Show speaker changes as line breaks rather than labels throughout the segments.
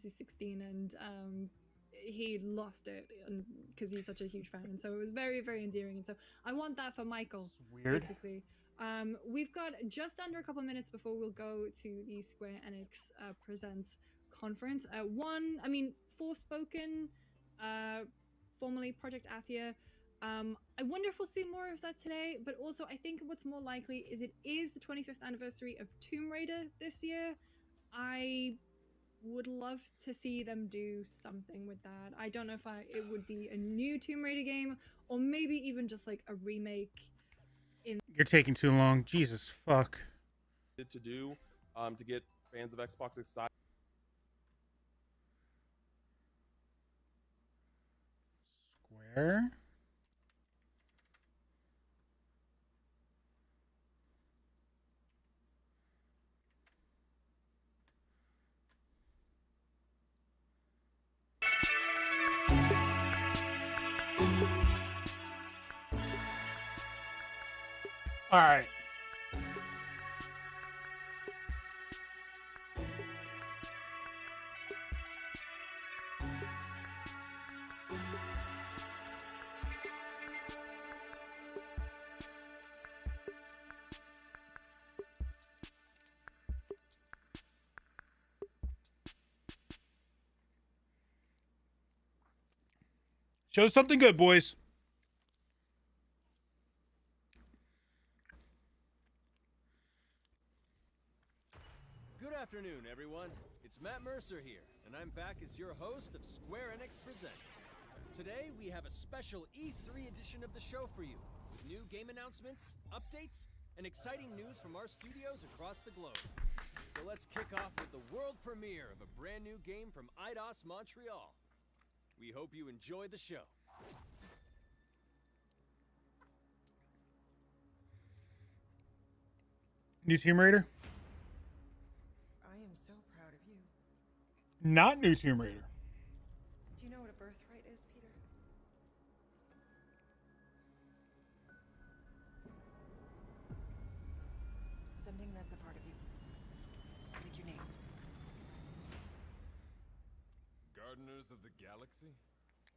Fantasy 16, and he lost it because he's such a huge fan, and so it was very, very endearing. And so I want that for Michael.
It's weird.
Basically. We've got just under a couple minutes before we'll go to the Square Enix Presents conference. Forspoken, formerly Project Athia. I wonder if we'll see more of that today, but also I think what's more likely is it is the 25th anniversary of Tomb Raider this year. I would love to see them do something with that. I don't know if it would be a new Tomb Raider game or maybe even just like a remake.
You're taking too long. Jesus fuck.
To do to get fans of Xbox excited.
Square. All right. Show something good, boys.
Good afternoon, everyone. It's Matt Mercer here, and I'm back as your host of Square Enix Presents. Today, we have a special E3 edition of the show for you, with new game announcements, updates, and exciting news from our studios across the globe. So let's kick off with the world premiere of a brand new game from Eidos Montreal. We hope you enjoy the show.
New Tomb Raider?
I am so proud of you.
Not new Tomb Raider.
Do you know what a birthright is, Peter? Something that's a part of you. Like your name.
Gardeners of the Galaxy?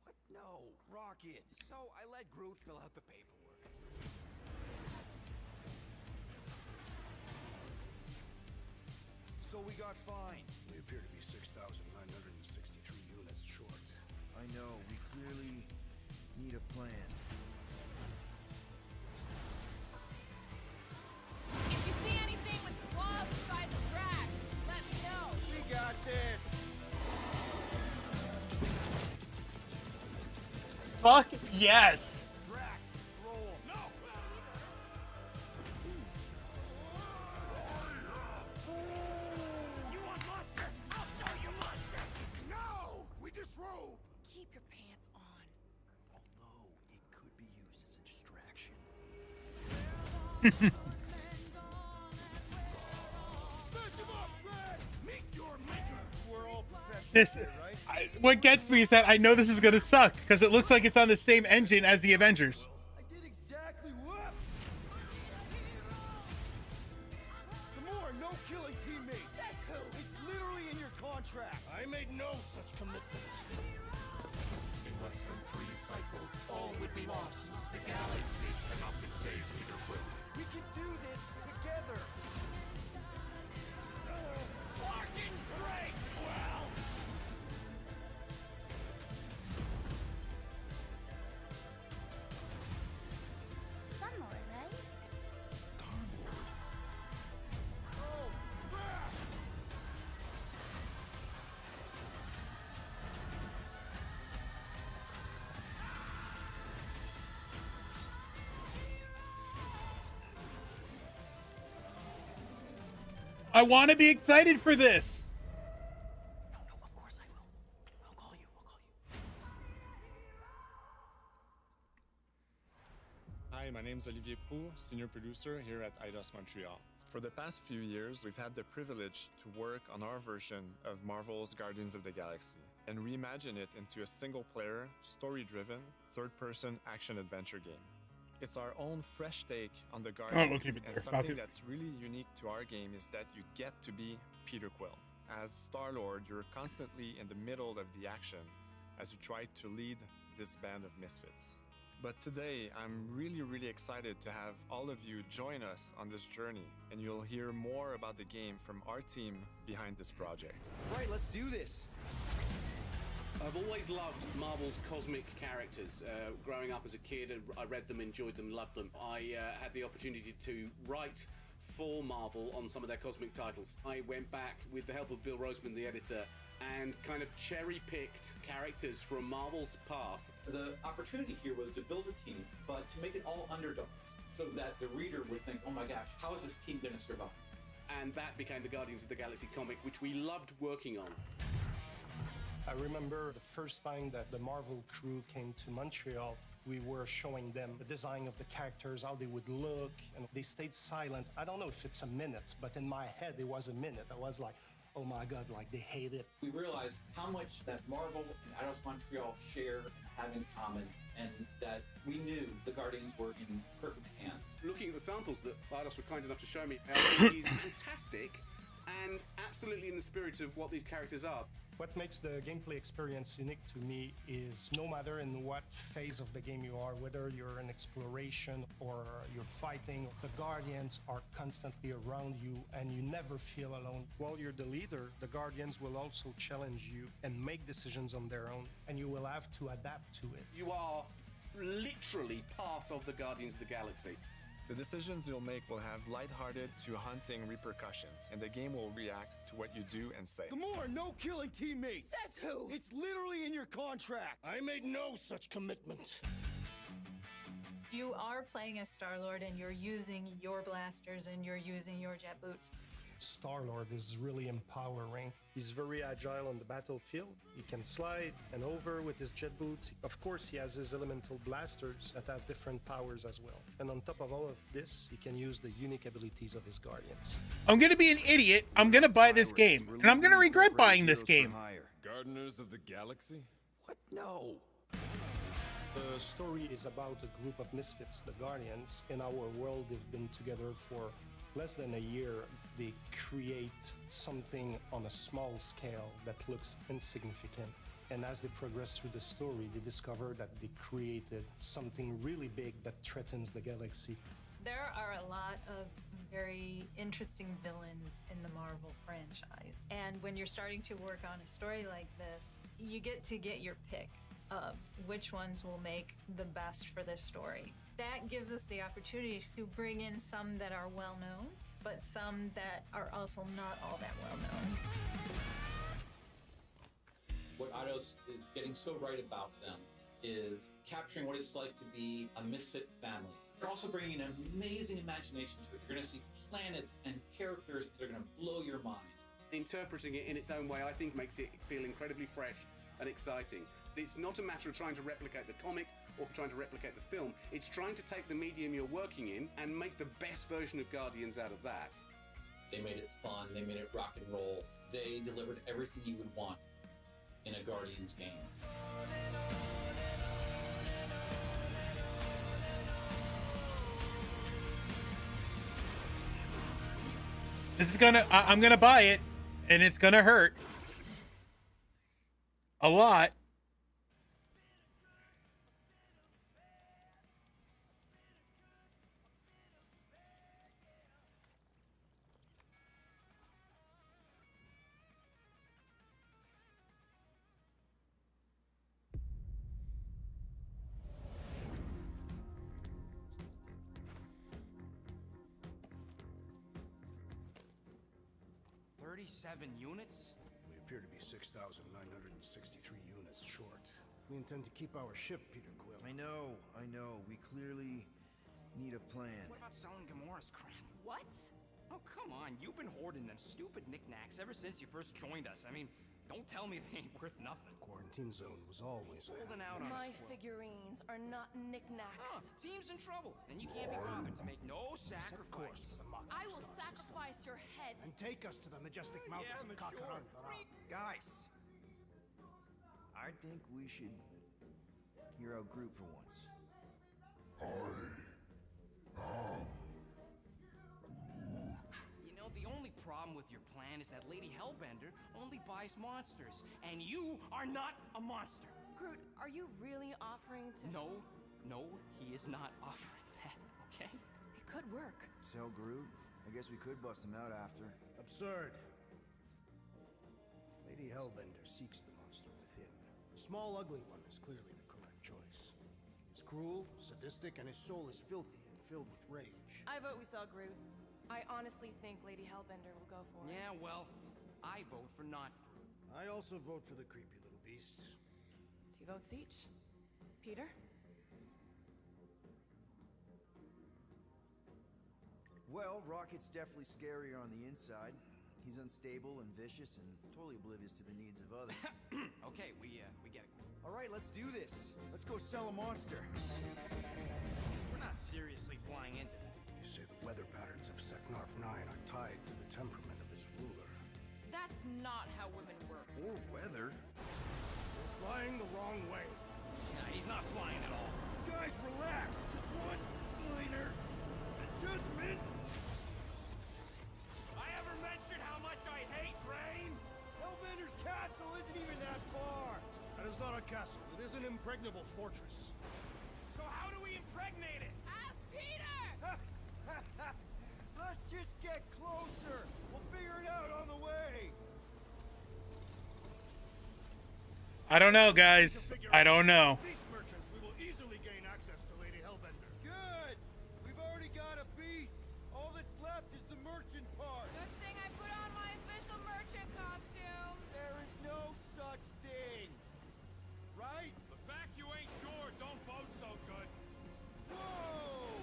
What? No, Rocket. So I let Groot fill out the paperwork. So we got fined.
We appear to be 6,963 units short.
I know, we clearly need a plan.
If you see anything with claws the size of Drax, let me know.
We got this!
Fuck yes.
Drax, throw him. No!
You want monster? I'll show you monster! No! We disrobe!
Keep your pants on.
Although, it could be used as a distraction.
Smash him up, Drax! Meet your maker!
We're all professionals
This
here, right?
what gets me is that I know this is gonna suck because it looks like it's on the same engine as the Avengers.
I did exactly what? Gamora, no killing teammates.
That's who.
It's literally in your contract.
I made no such commitments.
In less than 3 cycles, all would be lost. The galaxy cannot be saved, Peter Quill.
We can do this together.
Fucking great, Quill!
Star-Lord, right?
It's Star-Lord.
Oh, crap!
I want to be excited for this.
No, of course I will. I'll call you.
Hi, my name is Olivier Proux, senior producer here at Eidos Montreal. For the past few years, we've had the privilege to work on our version of Marvel's Guardians of the Galaxy and reimagine it into a single-player, story-driven, third-person action-adventure game. It's our own fresh take on the Guardians,
okay, but
and
there,
something
Falcon.
that's really unique to our game is that you get to be Peter Quill. As Star-Lord, you're constantly in the middle of the action as you try to lead this band of misfits. But today, I'm really excited to have all of you join us on this journey, and you'll hear more about the game from our team behind this project.
Right, let's do this.
I've always loved Marvel's cosmic characters. Growing up as a kid, I read them, enjoyed them, loved them. I had the opportunity to write for Marvel on some of their cosmic titles. I went back with the help of Bill Roseman, the editor, and kind of cherry-picked characters from Marvel's past.
The opportunity here was to build a team, but to make it all underdogs, so that the reader would think, oh my gosh, how is this team going to survive?
And that became the Guardians of the Galaxy comic, which we loved working on.
I remember the first time that the Marvel crew came to Montreal, we were showing them the design of the characters, how they would look, and they stayed silent. I don't know if it's a minute, but in my head, it was a minute. I was like, oh my God, like they hate it.
We realized how much that Marvel and Eidos Montreal share and have in common, and that we knew the Guardians were in perfect hands.
Looking at the samples that Eidos were kind enough to show me, it is fantastic and absolutely in the spirit of what these characters are.
What makes the gameplay experience unique to me is no matter in what phase of the game you are, whether you're in exploration or you're fighting, the Guardians are constantly around you and you never feel alone. While you're the leader, the Guardians will also challenge you and make decisions on their own, and you will have to adapt to it.
You are literally part of the Guardians of the Galaxy.
The decisions you'll make will have lighthearted to haunting repercussions, and the game will react to what you do and say.
Gamora, no killing teammates!
Says who?
It's literally in your contract! I made no such commitment.
You are playing as Star-Lord and you're using your blasters and you're using your jet boots.
Star-Lord is really empowering. He's very agile on the battlefield. He can slide and over with his jet boots. Of course, he has his elemental blasters that have different powers as well. And on top of all of this, he can use the unique abilities of his Guardians.
I'm gonna be an idiot. I'm gonna buy this game, and I'm gonna regret buying this game.
Gardeners of the Galaxy?
What? No.
The story is about a group of misfits, the Guardians. In our world, they've been together for less than a year. They create something on a small scale that looks insignificant. And as they progress through the story, they discover that they created something really big that threatens the galaxy.
There are a lot of very interesting villains in the Marvel franchise. And when you're starting to work on a story like this, you get to get your pick of which ones will make the best for this story. That gives us the opportunity to bring in some that are well known, but some that are also not all that well known.
What Eidos is getting so right about them is capturing what it's like to be a misfit family. They're also bringing an amazing imagination to it. You're going to see planets and characters that are going to blow your mind.
Interpreting it in its own way, I think, makes it feel incredibly fresh and exciting. It's not a matter of trying to replicate the comic or trying to replicate the film. It's trying to take the medium you're working in and make the best version of Guardians out of that.
They made it fun. They made it rock and roll. They delivered everything you would want in a Guardians game.
This is gonna, I'm gonna buy it, and it's gonna hurt a lot.
Units?
We appear to be 6,963 units short. If we intend to keep our ship, Peter Quill.
I know. We clearly need a plan. What about selling Gamora's crap?
What?
Oh, come on. You've been hoarding them stupid knickknacks ever since you first joined us. I mean, don't tell me they ain't worth nothing.
Quarantine zone was always
holding out on us.
My figurines are not knickknacks.
Team's in trouble, and you can't be bothered to make no sacrifice.
I will sacrifice your head.
And take us to the majestic mountains of Kakarantara.
Guys, I think we should hear out Groot for once.
You know, the only problem with your plan is that Lady Hellbender only buys monsters, and you are not a monster.
Groot, are you really offering to...
No, he is not offering that, okay?
It could work.
So, Groot, I guess we could bust him out after.
Absurd. Lady Hellbender seeks the monster within. The small, ugly one is clearly the correct choice. He's cruel, sadistic, and his soul is filthy and filled with rage.
I vote we sell Groot. I honestly think Lady Hellbender will go for it.
Yeah, well, I vote for not.
I also vote for the creepy little beast.
2 votes each. Peter?
Well, Rocket's definitely scarier on the inside. He's unstable and vicious and totally oblivious to the needs of others.
Okay, we get it.
All right, let's do this. Let's go sell a monster.
We're not seriously flying into that.
They say the weather patterns of Seknarf 9 are tied to the temperament of its ruler.
That's not how women work.
Or weather.
We're flying the wrong way.
Nah, he's not flying at all.
Guys, relax. Just one minor adjustment.
I ever mentioned how much I hate rain?
Hellbender's castle isn't even that far.
That is not a castle. It is an impregnable fortress.
So how do we impregnate it?
Ask Peter!
Let's just get closer. We'll figure it out on the way.
I don't know, guys. I don't know.
Beast merchants, we will easily gain access to Lady Hellbender.
Good. We've already got a beast. All that's left is the merchant part.
Good thing I put on my official merchant costume.
There is no such thing. Right?
The fact you ain't sure don't bode so good.
Whoa!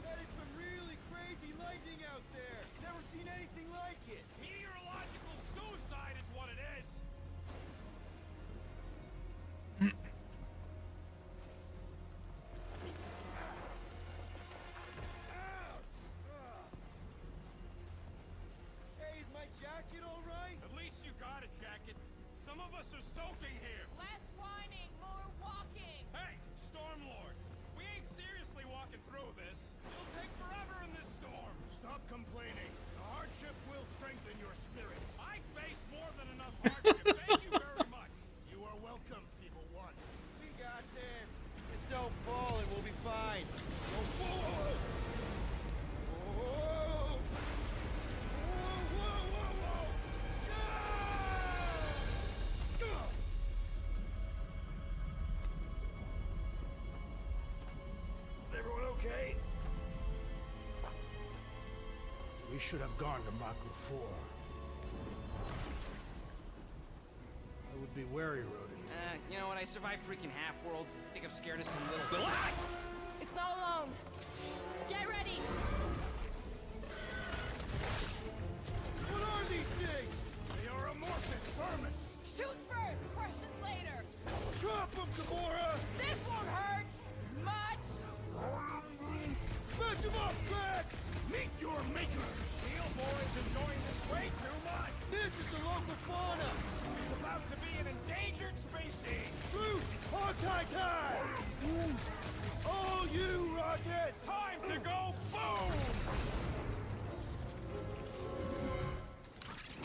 That is some really crazy lightning out there. Never seen anything like it.
Meteorological suicide is what it is.
Hey, is my jacket all right?
At least you got a jacket. Some of us are soaking here.
Less whining, more walking.
Hey, Stormlord, we ain't seriously walking through this. It'll take forever in this storm.
Stop complaining. The hardship will strengthen your spirit.
I face more than enough hardship. Thank you very much.
You are welcome, Feeble One.
We got this. Just don't fall and we'll be fine. Whoa, whoa, whoa. Whoa. Whoa, whoa, whoa, whoa. Everyone okay?
We should have gone to Maku 4. I would be wary, Rodin.
You know what? I survived freaking Half-World. I think I'm scared of some little...
It's not alone.
Get ready.
What are these things?
They are amorphous vermin.
Shoot first, questions later.
Drop them, Gamora!
This won't hurt much.
Smash them off, Drax!
Meet your maker.
Steel Boy's enjoying this way too much.
This is the local fauna!
It's about to be an endangered species.
Groot! Hawkeye time! Oh, you, Rocket!
Time to go boom!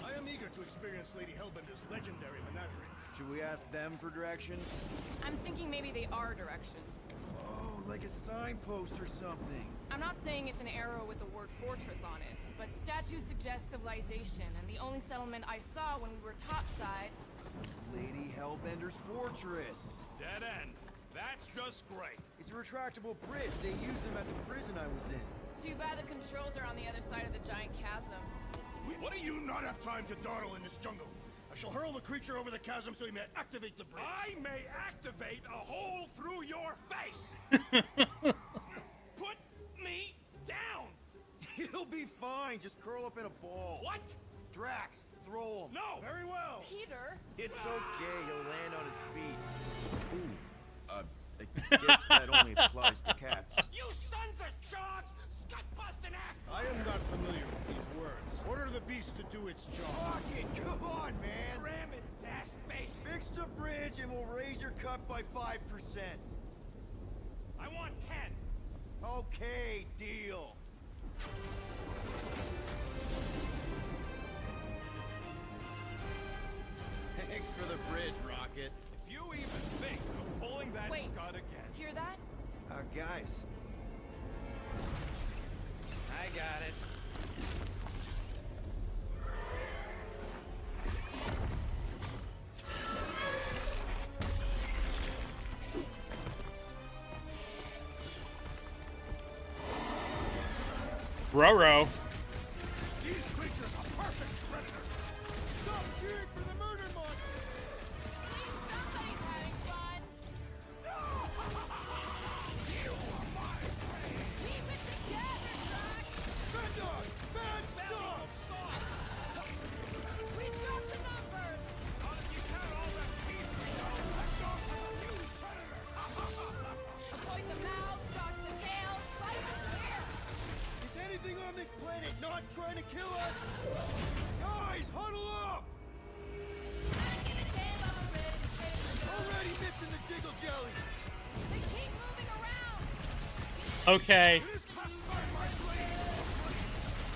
I am eager to experience Lady Hellbender's legendary menagerie.
Should we ask them for directions?
I'm thinking maybe they are directions.
Oh, like a signpost or something.
I'm not saying it's an arrow with the word fortress on it, but statues suggest civilization, and the only settlement I saw when we were topside...
It's Lady Hellbender's fortress.
Dead end. That's just great.
It's a retractable bridge. They used them at the prison I was in.
Too bad the controls are on the other side of the giant chasm.
What do you not have time to dawdle in this jungle? I shall hurl the creature over the chasm so he may activate the bridge.
I may activate a hole through your face. Put me down.
It'll be fine. Just curl up in a ball.
What?
Drax, throw him.
No.
Very well.
Peter?
It's okay. He'll land on his feet. Ooh. I guess that only applies to cats.
You sons of sharks! Scut-busting ass!
I am not familiar with these words. Order the beast to do its job.
Rocket, come on, man.
Ram it, dash face.
Fix the bridge and we'll raise your cut by 5%.
I want 10.
Okay, deal.
Thanks for the bridge, Rocket.
If you even think of pulling that
Wait,
Scud again.
hear that?
Guys.
I got it.
Roro.
These creatures are perfect predators. Stop cheering for the murder monster.
Somebody's having fun.
You are my prey.
Keep it together, Doc.
Bad dog! Bad dog!
We dropped the numbers.
You count all that teeth we know. That dog is a new predator.
Avoid the mouth, dodge the tail, slice the ear.
Is anything on this planet not trying to kill us? Guys, huddle up! Already missing the jiggle jellies.
They keep moving around.
Okay.
It is past time, my blade.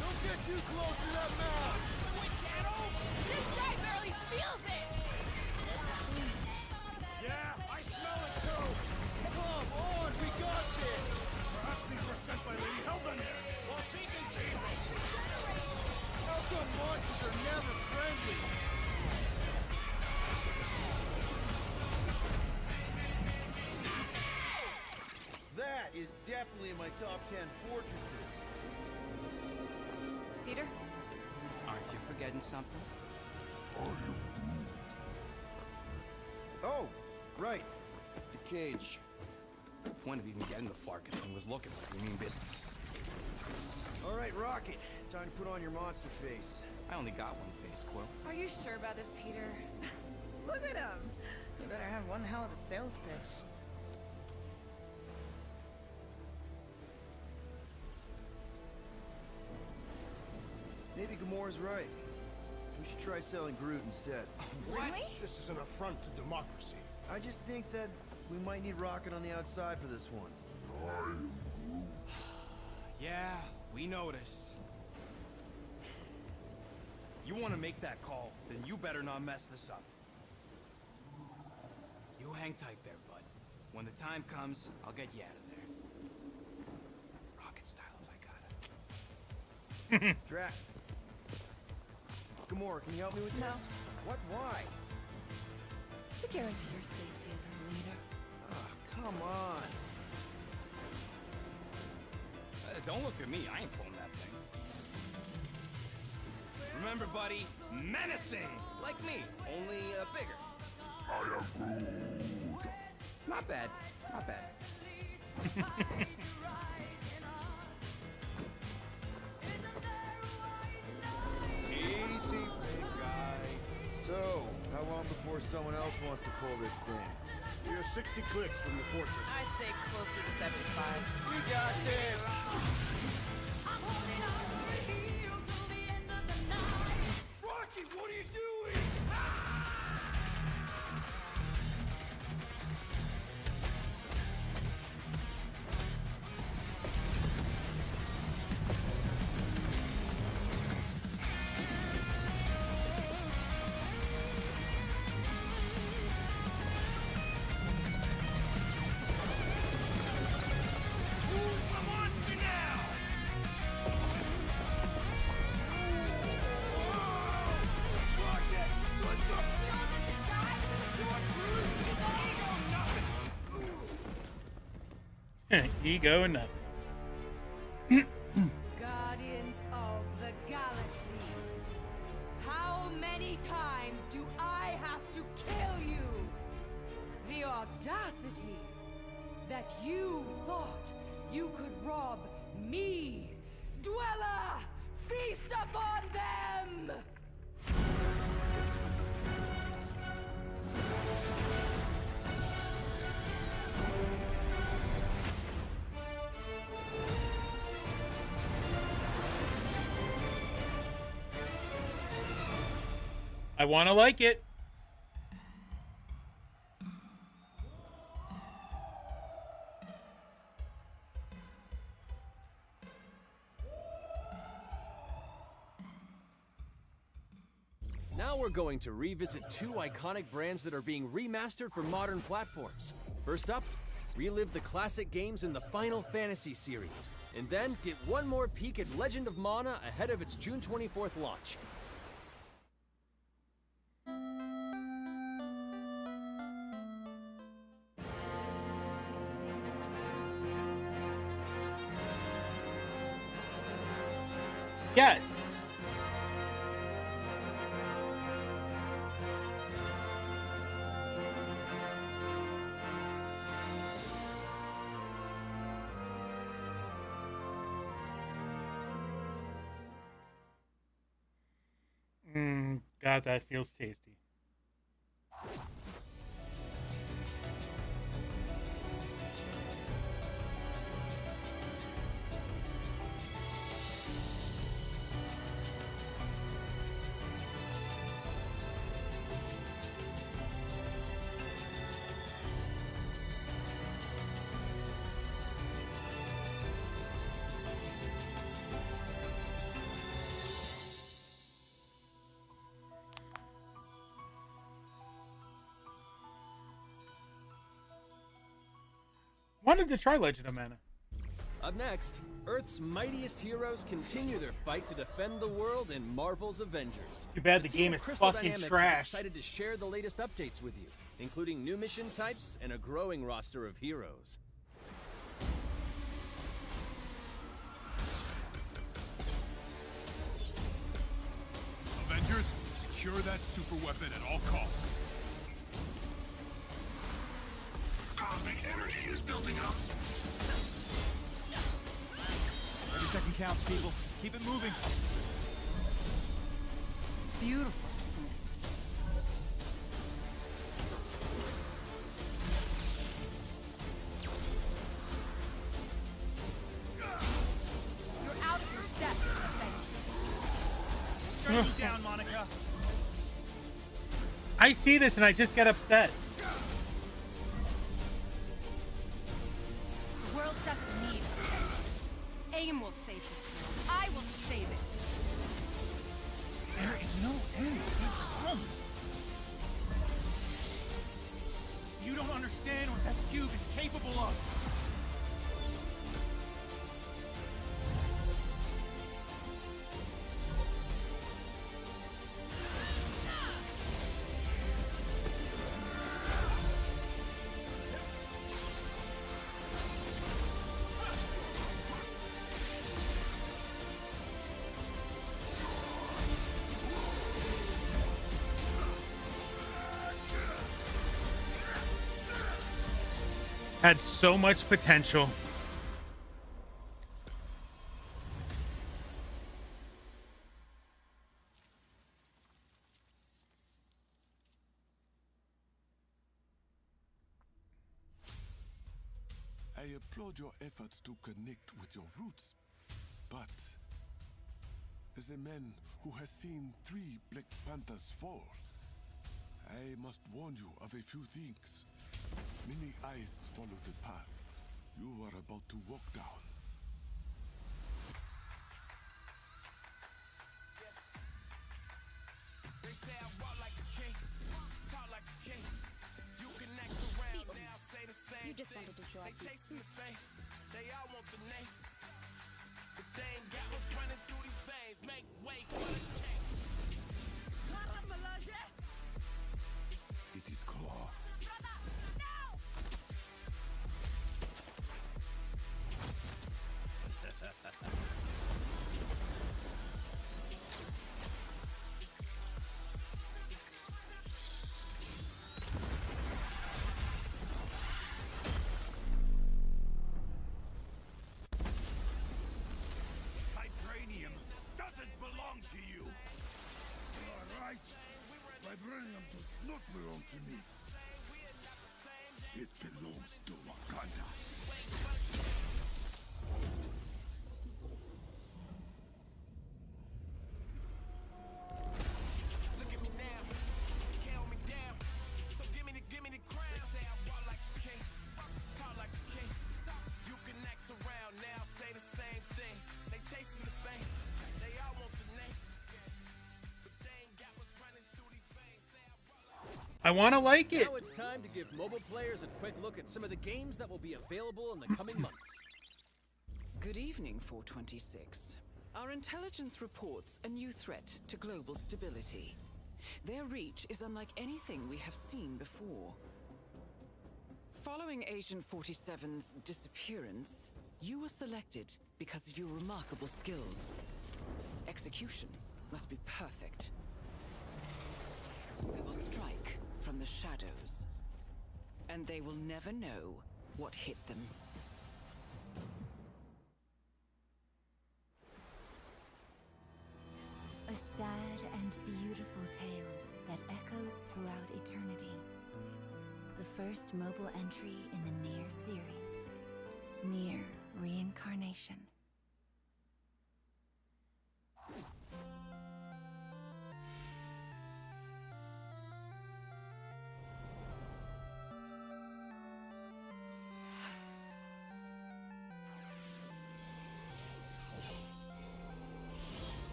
Don't get too close to that mouth.
This guy barely feels it.
Yeah, I smell it too. Come on, we got this. Perhaps these were sent by Lady Hellbender. Well, she can keep them. How come monsters are never friendly? That is definitely in my top 10 fortresses.
Peter?
Aren't you forgetting something?
Oh, right. The cage.
The point of even getting the Flarkin thing was looking like you mean business.
All right, Rocket. Time to put on your monster face.
I only got one face, Quill.
Are you sure about this, Peter? Look at him. You better have one hell of a sales pitch.
Maybe Gamora's right. We should try selling Groot instead.
Really?
This is an affront to democracy.
I just think that we might need Rocket on the outside for this one.
Yeah, we noticed. You want to make that call, then you better not mess this up.
You hang tight there, bud. When the time comes, I'll get you out of there. Rocket style if I got it.
Drac. Gamora, can you help me with
No.
this? What? Why?
To guarantee your safety as our leader.
Ah, come on.
Don't look at me. I ain't pulling that thing. Remember, buddy, menacing, like me, only bigger.
I am Groot.
Not bad. Not bad.
Easy, big guy.
So, how long before someone else wants to pull this thing?
You're 60 clicks from the fortress.
I'd say closer to 75.
We got this. Rocky, what are you doing? Who's the monster now? Rocket, what the?
Ego and nothing.
Guardians of the Galaxy. How many times do I have to kill you? The audacity that you thought you could rob me. Dweller, feast upon them!
I want to like it.
Now we're we're going to revisit two iconic brands that are being remastered for modern platforms. First up, relive the classic games in the Final Fantasy series, and then get one more peek at Legend of Mana ahead of its June 24th launch.
Yes. God, that feels tasty. Wanted to try Legend of Mana.
Up next, Earth's mightiest heroes continue their fight to defend the world in Marvel's Avengers.
Too bad the
team
game
at
is
Crystal
fucking
Dynamics
trash.
is excited to share the latest updates with you, including new mission types and a growing roster of heroes.
Avengers, secure that super weapon at all costs. Cosmic energy is building up.
Every second counts, people. Keep it moving.
It's beautiful, isn't it? You're out of your depth, Avengers.
Strike me down, Monica.
I see this and I just get upset.
The world doesn't need Avengers. AIM will save this world. I will save it.
There is no end to these clones. You don't understand what that cube is capable of.
Had so much potential.
I applaud your efforts to connect with your roots, but as a man who has seen 3 Black Panthers fall, I must warn you of a few things. Many eyes follow the path you are about to walk down.
They say I walk like a king, talk like a king. You can act around now, say the same.
You just wanted to show off
They
these
chasing the
suits.
fame, they all want the name. But they ain't got what's running through these veins. Make way for the king.
It is Claw.
Vibranium doesn't belong to you.
You are right. Vibranium does not belong to me.
I want to like it.
Now it's time to give mobile players a quick look at some of the games that will be available in the coming months.
Good evening, 426. Our intelligence reports a new threat to global stability. Their reach is unlike anything we have seen before. Following Agent 47's disappearance, you were selected because of your remarkable skills. Execution must be perfect. We will strike from the shadows, and they will never know what hit them.
A sad and beautiful tale that echoes throughout eternity. The first mobile entry in the Nier series. Nier Reincarnation.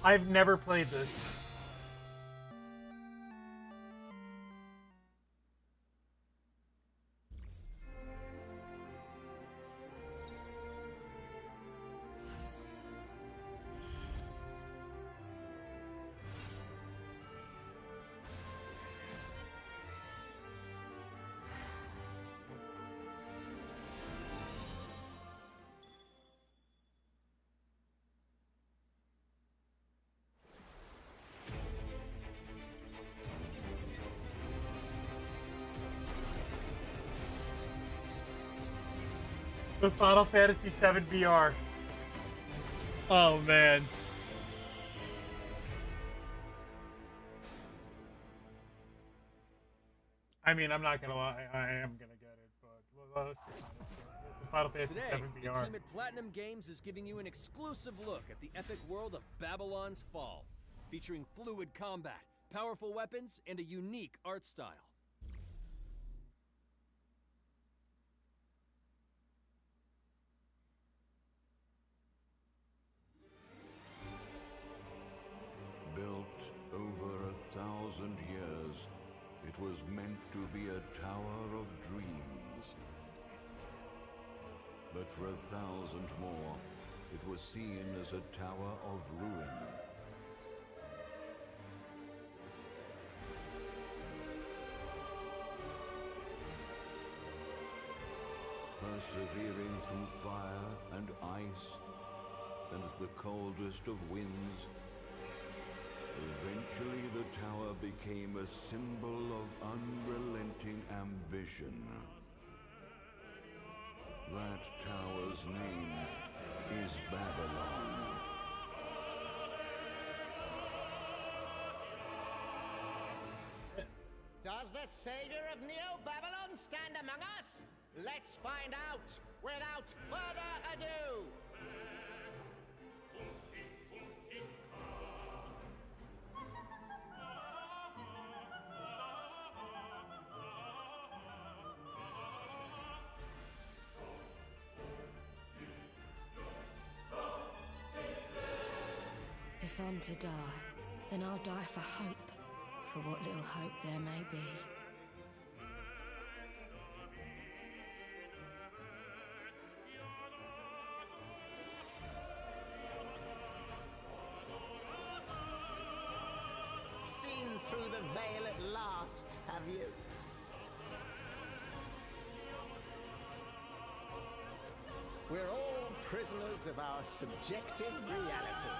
I've never played this. The Final Fantasy VII VR.
Oh man.
I mean, I'm not gonna lie, I am gonna get it, but let's be honest. It's the Final Fantasy
Today,
VII
the
VR.
team at Platinum Games is giving you an exclusive look at the epic world of Babylon's Fall, featuring fluid combat, powerful weapons, and a unique art style.
Built over 1,000 years, it was meant to be a tower of dreams. But for 1,000 more, it was seen as a tower of ruin. Persevering through fire and ice and the coldest of winds, eventually the tower became a symbol of unrelenting ambition. That tower's name is Babylon.
Does the savior of Neo-Babylon stand among us? Let's find out without further ado!
If I'm to die, then I'll die for hope, for what little hope there may be.
Seen through the veil at last, have you? We're all prisoners of our subjective reality.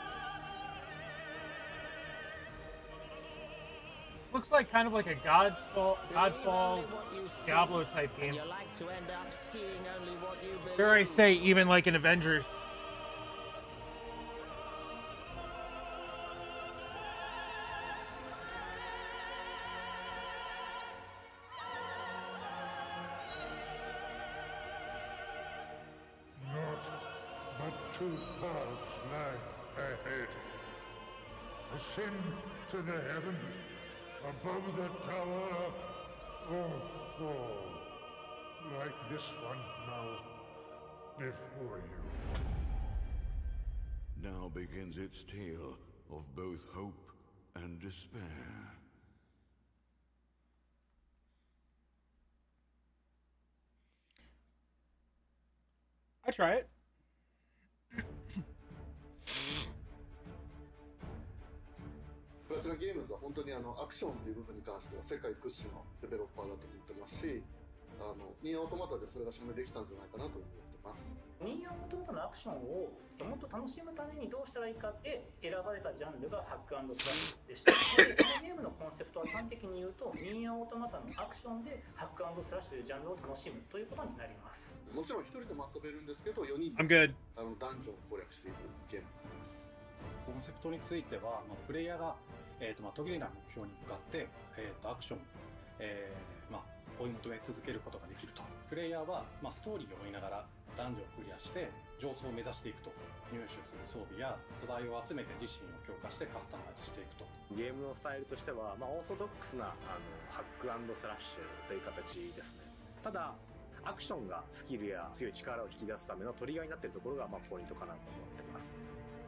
Looks like kind of like a Godfall Diablo type game.
You like to end up seeing only what you believe.
Dare I say, even like an Avengers.
Naught but two paths lie ahead. Ascend to the heaven above the tower, or fall like this one now before you.
Now begins its tale of both hope and despair.
I try it.
プラチナゲームズは本当にアクションという部分に関しては世界屈指のデベロッパーだと思ってますし、ニーアオートマタでそれが証明できたんじゃないかなと思ってます。
ニーアオートマタのアクションをもっと楽しむためにどうしたらいいかで選ばれたジャンルがハック&スラッシュでした。でこのゲームのコンセプトは端的に言うと、ニーアオートマタのアクションでハック&スラッシュというジャンルを楽しむということになります。
もちろん一人でも遊べるんですけど、4人で
I'm good.
ダンジョンを攻略していくゲームになります。
コンセプトについては、プレイヤーが途切れない目標に向かって、アクション、追い求め続けることができると。プレイヤーは、ストーリーを追いながらダンジョンをクリアして上層を目指していくと。入手する装備や素材を集めて自身を強化してカスタマイズしていくと。
ゲームのスタイルとしては、オーソドックスなハック&スラッシュという形ですね。ただアクションがスキルや強い力を引き出すためのトリガーになっているところがポイントかなと思っています。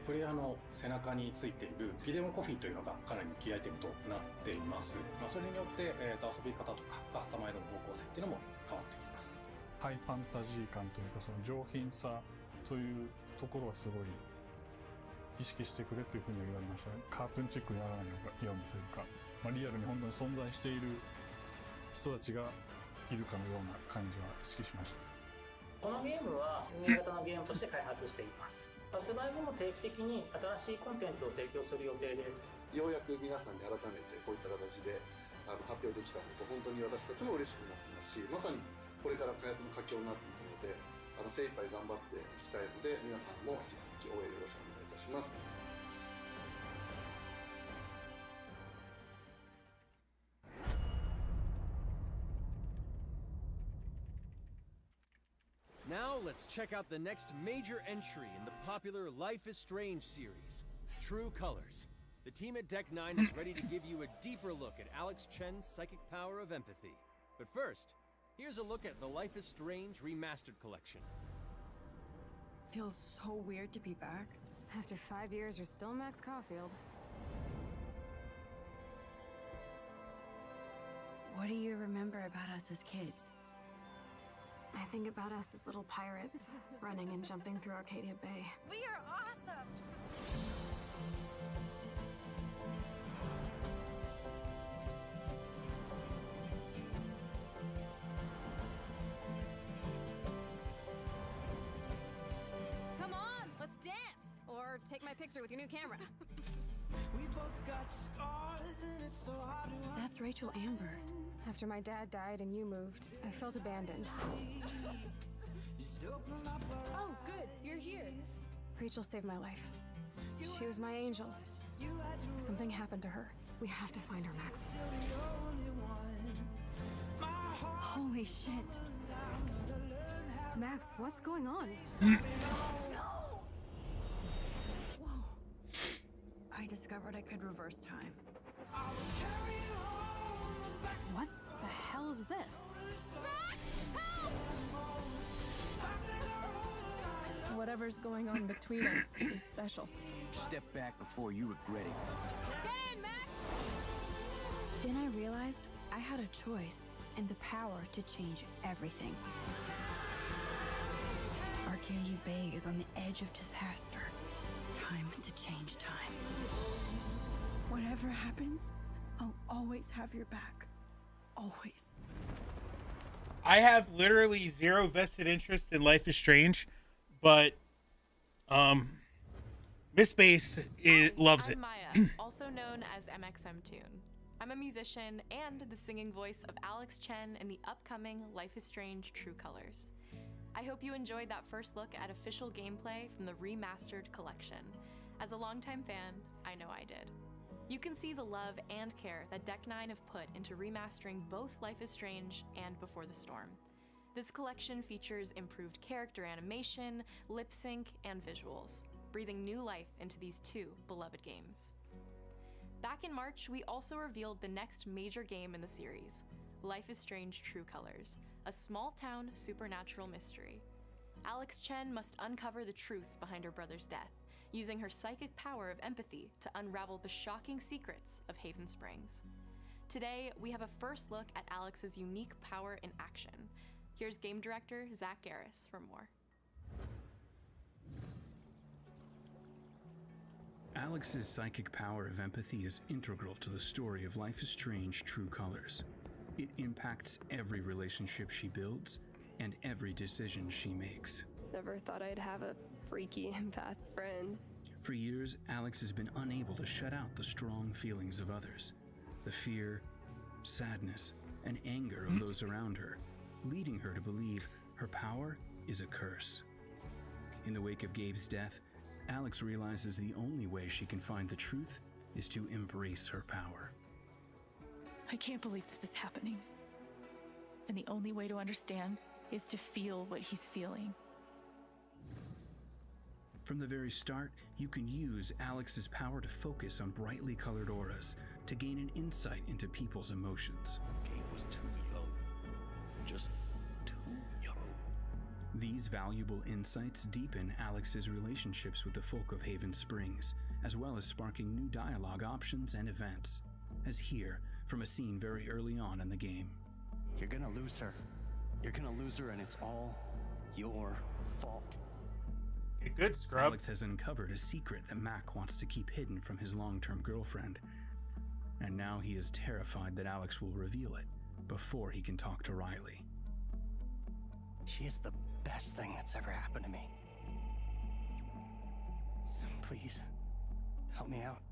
プレイヤーの背中についているギデオンコフィーというのがかなりキーアイテムとなっています。それによって、遊び方とかカスタマイズの方向性っていうのも変わってきます。
ハイファンタジー感というか、その上品さというところはすごい意識してくれというふうに言われましたね。カートゥーンチックにやらないようにというか、リアルに本当に存在している人たちがいるかのような感じは意識しました。
このゲームは運営型のゲームとして開発しています。発売後も定期的に新しいコンテンツを提供する予定です。
ようやく皆さんに改めてこういった形で発表できたこと、本当に私たちも嬉しく思っていますし、まさにこれから開発の佳境になっていくので、精一杯頑張っていきたいので、皆さんも引き続き応援よろしくお願いいたします。
Now let's check out the next major entry in the popular Life is Strange series, True Colors. The team at Deck 9 is ready to give you a deeper look at Alex Chen's psychic power of empathy. But first, here's a look at the Life is Strange Remastered Collection.
Feels so weird to be back. After 5 years, you're still Max Caulfield. What do you remember about us as kids? I think about us as little pirates, running and jumping through Arcadia Bay.
We are awesome!
Come on, let's dance! Or take my picture with your new camera.
We both got scars and it's so hard to
That's Rachel Amber. After my dad died and you moved, I felt abandoned.
Oh, good, you're here.
Rachel saved my life. She was my angel. Something happened to her. We have to find her, Max. Holy shit. Max, what's going on? No! Whoa. I discovered I could reverse time. What the hell is this?
Whatever's going on between us is special.
Step back before you regret it.
Ben, Max! Then I realized I had a choice and the power to change everything. Arcadia Bay is on the edge of disaster. Time to change time. Whatever happens, I'll always have your back. Always.
I have literally zero vested interest in Life is Strange, but Miss Bass loves it.
I'm Maya, also known as MXM Tune. I'm a musician and the singing voice of Alex Chen in the upcoming Life is Strange True Colors. I hope you enjoyed that first look at official gameplay from the remastered collection. As a longtime fan, I know I did. You can see the love and care that Deck 9 have put into remastering both Life is Strange and Before the Storm. This collection features improved character animation, lip sync, and visuals, breathing new life into these two beloved games. Back in March, we also revealed the next major game in the series, Life is Strange True Colors, a small-town supernatural mystery. Alex Chen must uncover the truth behind her brother's death, using her psychic power of empathy to unravel the shocking secrets of Haven Springs. Today, we have a first look at Alex's unique power in action. Here's game director Zach Garris for more.
Alex's psychic power of empathy is integral to the story of Life is Strange: True Colors. It impacts every relationship she builds and every decision she makes.
Never thought I'd have a freaky empath friend.
For years, Alex has been unable to shut out the strong feelings of others, the fear, sadness, and anger of those around her, leading her to believe her power is a curse. In the wake of Gabe's death, Alex realizes the only way she can find the truth is to embrace her power.
I can't believe this is happening. And the only way to understand is to feel what he's feeling.
From the very start, you can use Alex's power to focus on brightly colored auras to gain an insight into people's emotions.
Gabe was too young. Just too young.
These valuable insights deepen Alex's relationships with the folk of Haven Springs, as well as sparking new dialogue options and events, as here from a scene very early on in the game.
You're gonna lose her. You're gonna lose her, and it's all your fault.
Good scrub.
Alex has uncovered a secret that Mac wants to keep hidden from his long-term girlfriend, and now he is terrified that Alex will reveal it before he can talk to Riley.
She's the best thing that's ever happened to me. So please, help me out.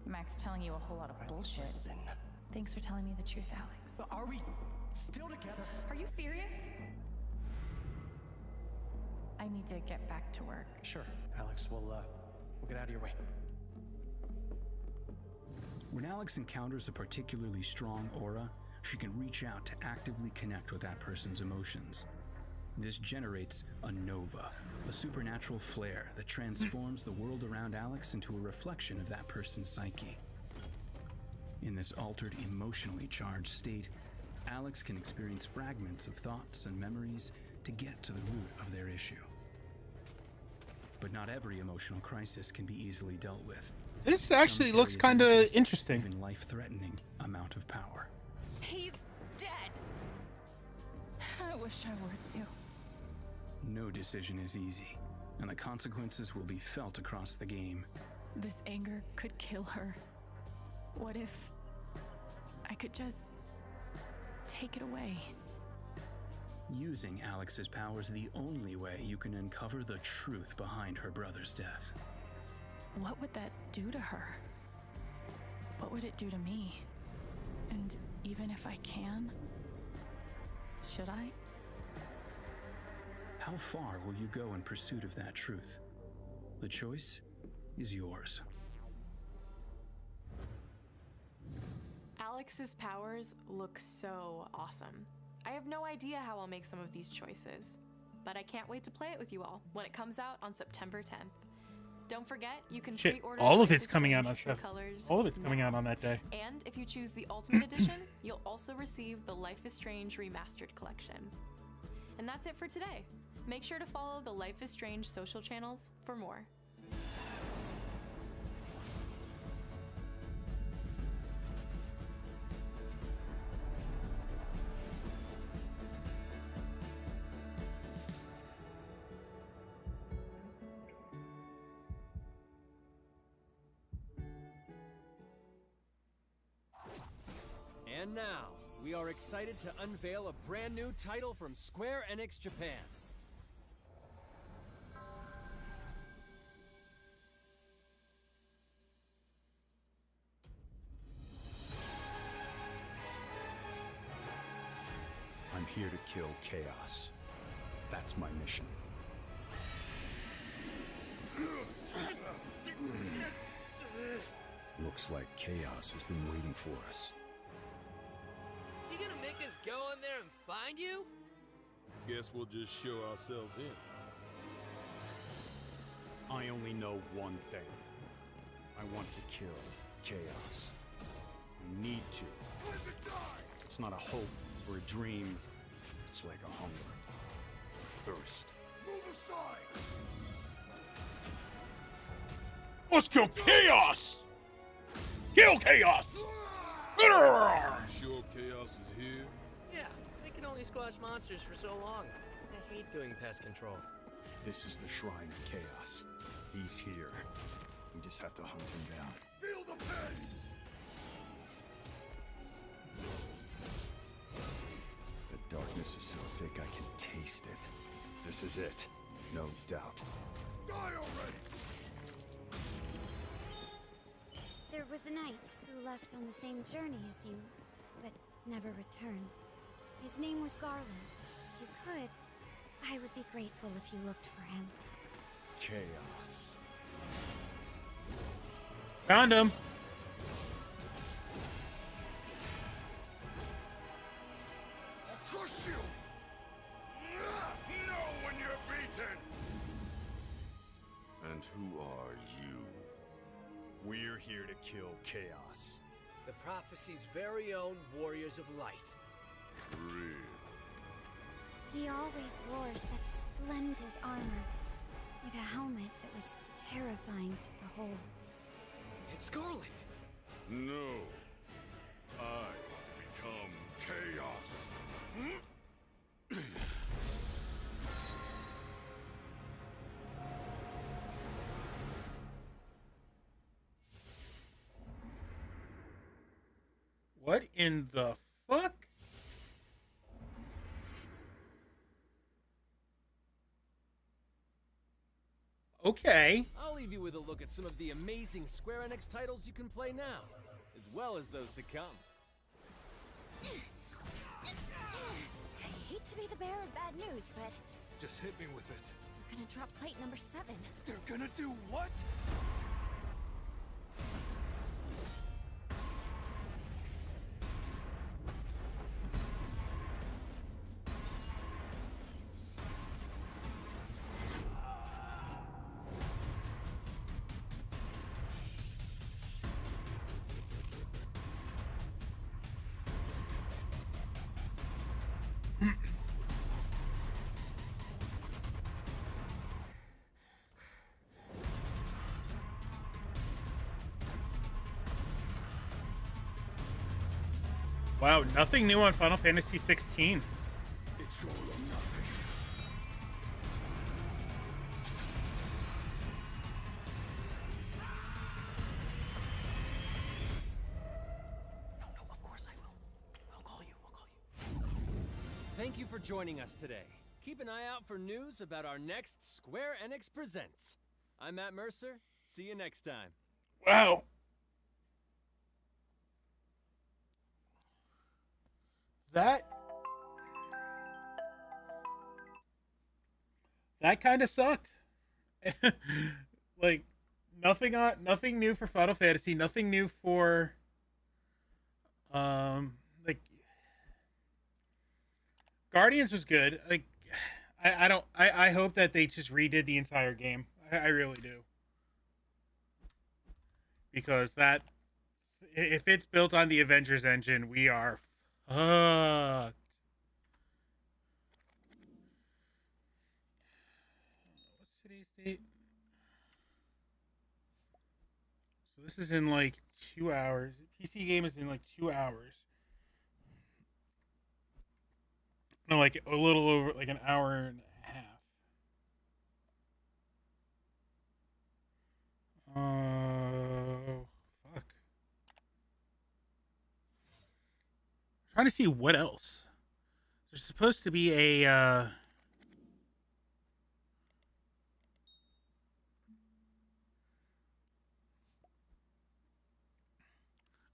Mac's telling you a whole lot of bullshit.
Listen.
Thanks for telling me the truth, Alex.
But are we still together?
Are you serious? I need to get back to work.
Sure, Alex. We'll get out of your way.
When Alex encounters a particularly strong aura, she can reach out to actively connect with that person's emotions. This generates a nova, a supernatural flare that transforms the world around Alex into a reflection of that person's psyche. In this altered, emotionally charged state, Alex can experience fragments of thoughts and memories to get to the root of their issue. But not every emotional crisis can be easily dealt with.
This actually looks kind of interesting.
Even life-threatening amount of power.
He's dead. I wish I were too.
No decision is easy, and the consequences will be felt across the game.
This anger could kill her. What if I could just take it away?
Using Alex's power is the only way you can uncover the truth behind her brother's death.
What would that do to her? What would it do to me? And even if I can, should I?
How far will you go in pursuit of that truth? The choice is yours.
Alex's powers look so awesome. I have no idea how I'll make some of these choices, but I can't wait to play it with you all when it comes out on September 10th. Don't forget, you can
Shit,
pre-order
all of
Life
it's
is
coming
Strange
out on
True
stuff.
Colors
All of it's coming
now.
out on that day.
And if you choose the Ultimate Edition, you'll also receive the Life is Strange Remastered Collection. And that's it for today. Make sure to follow the Life is Strange social channels for more.
And now, we are excited to unveil a brand new title from Square Enix Japan.
I'm here to kill Chaos. That's my mission. Looks like Chaos has been waiting for us.
You gonna make us go in there and find you?
Guess we'll just show ourselves in.
I only know one thing. I want to kill Chaos. I need to. It's not a hope or a dream. It's like a hunger. Thirst.
Move aside!
Let's kill Chaos! Kill Chaos!
You sure Chaos is here?
Yeah, they can only squash monsters for so long. I hate doing pest control.
This is the Shrine of Chaos. He's here. We just have to hunt him down.
Feel the pain!
The darkness is so thick I can taste it. This is it. No doubt.
Die already!
There was a knight who left on the same journey as you, but never returned. His name was Garland. If you could, I would be grateful if you looked for him.
Chaos.
Found him.
I'll crush you! Know when you're beaten!
And who are you? We're here to kill Chaos.
The prophecy's very own Warriors of Light.
Real.
He always wore such splendid armor, with a helmet that was terrifying to behold.
It's Garland!
No. I become chaos.
What in the fuck? Okay.
I'll leave you with a look at some of the amazing Square Enix titles you can play now, as well as those to come.
I hate to be the bearer of bad news, but
Just hit me with it.
we're gonna drop plate number 7.
They're gonna do what?
Wow, nothing new on Final Fantasy 16.
It's all or nothing.
Thank you for joining us today. Keep an eye out for news about our next Square Enix Presents. I'm Matt Mercer. See you next time.
Wow. That kind of sucked. Like nothing new for Final Fantasy, nothing new for like Guardians was good. Like I hope that they just redid the entire game. I really do. Because that if it's built on the Avengers engine, we are fucked. What's today's date? So this is in like 2 hours. PC game is in like 2 hours. No, like a little over like an hour and a half. Fuck. I'm trying to see what else. There's supposed to be a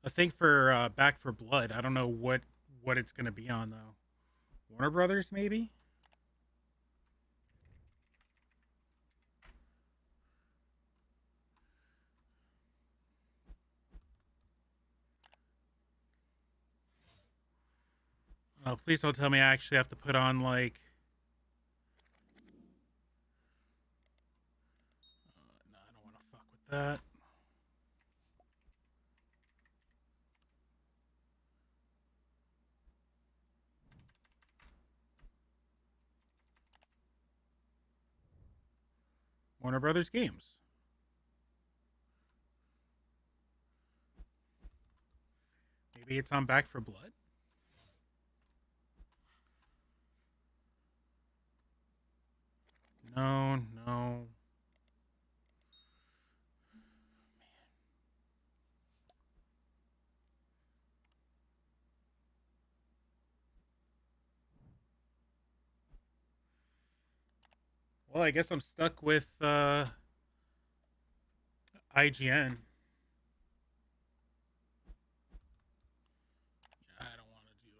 thing for Back for Blood. I don't know what it's gonna be on though. Warner Brothers, maybe? Oh, please don't tell me I actually have to put on, like... no, I don't want to fuck with that. Warner Brothers Games. Maybe it's on Back for Blood? No, no. Well, I guess I'm stuck with IGN. I don't want to do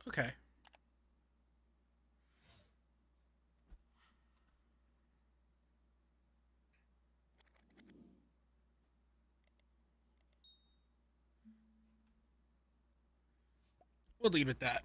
that. Okay. We'll leave it at that.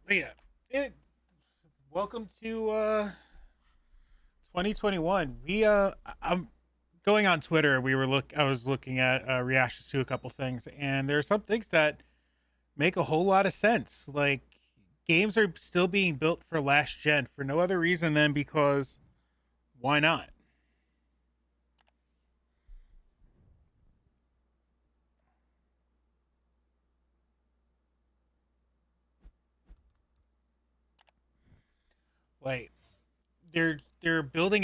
But yeah, welcome to 2021. I'm going on Twitter. I was looking at reactions to a couple things, and there are some things that make a whole lot of sense. Like, games are still being built for last gen for no other reason than because why not? Like, they're building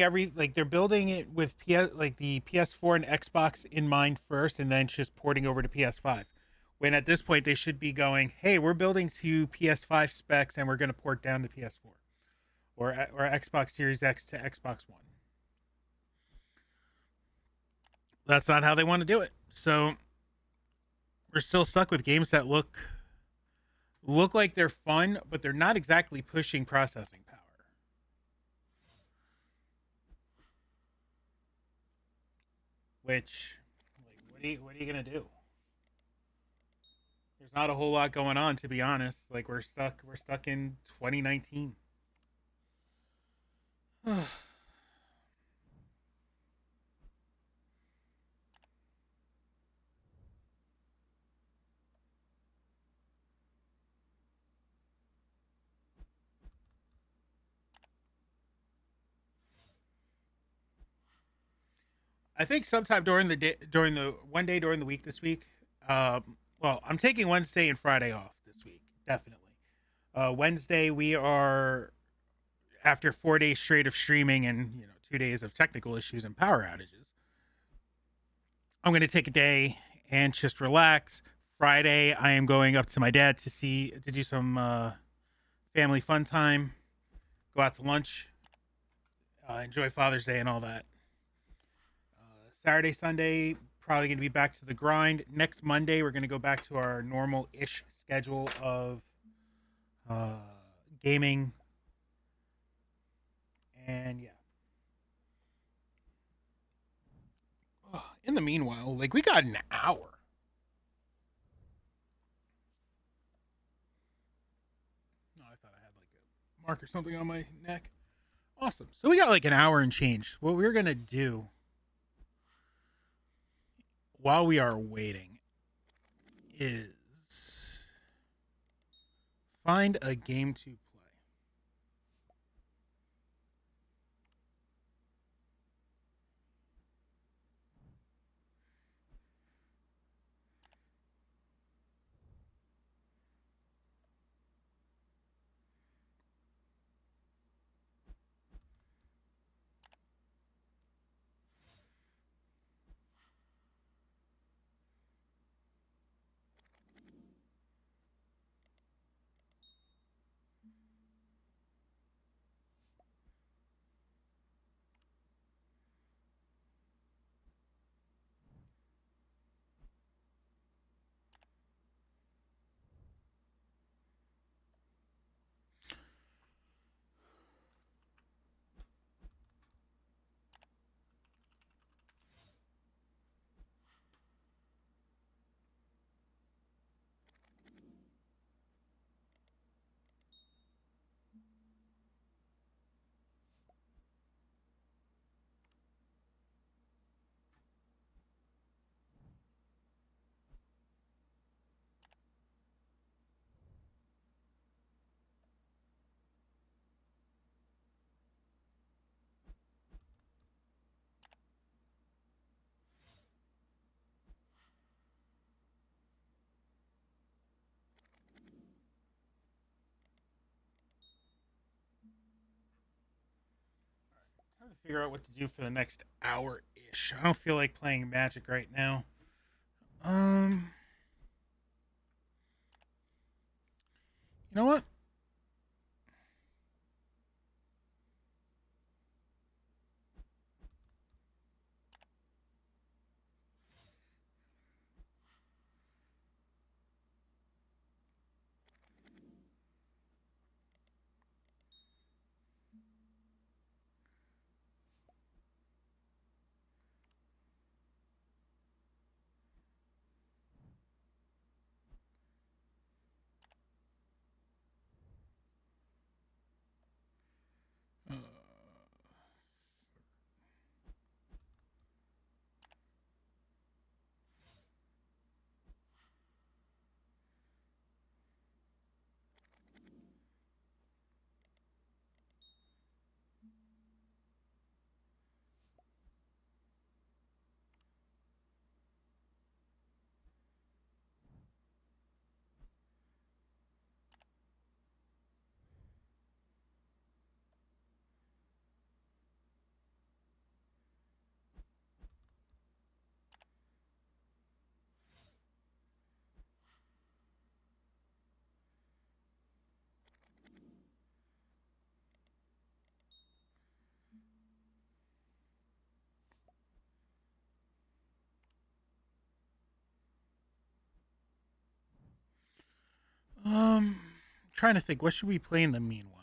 they're building it with the PS4 and Xbox in mind first, and then just porting over to PS5. When at this point they should be going, hey, we're building to PS5 specs and we're going to port down to PS4 or Xbox Series X to Xbox One. That's not how they want to do it. So we're still stuck with games that look like they're fun, but they're not exactly pushing processing power. Which, like, what are you gonna do? There's not a whole lot going on, to be honest. Like, we're stuck in 2019. I think sometime during the one day during the week this week. Well, I'm taking Wednesday and Friday off this week, definitely. Wednesday we are, after 4 days straight of streaming and 2 days of technical issues and power outages. I'm going to take a day and just relax. Friday I am going up to my dad to do some family fun time, go out to lunch, enjoy Father's Day and all that. Saturday, Sunday, probably going to be back to the grind. Next Monday, we're going to go back to our normal-ish schedule of gaming. And, yeah. In the meanwhile, like, we got an hour. Oh, I thought I had, like, a mark or something on my neck. Awesome. So we got like an hour and change. What we're going to do while we are waiting is find a game to play. Trying to figure out what to do for the next hour-ish. I don't feel like playing Magic right now. You know what? Trying to think, what should we play in the meanwhile?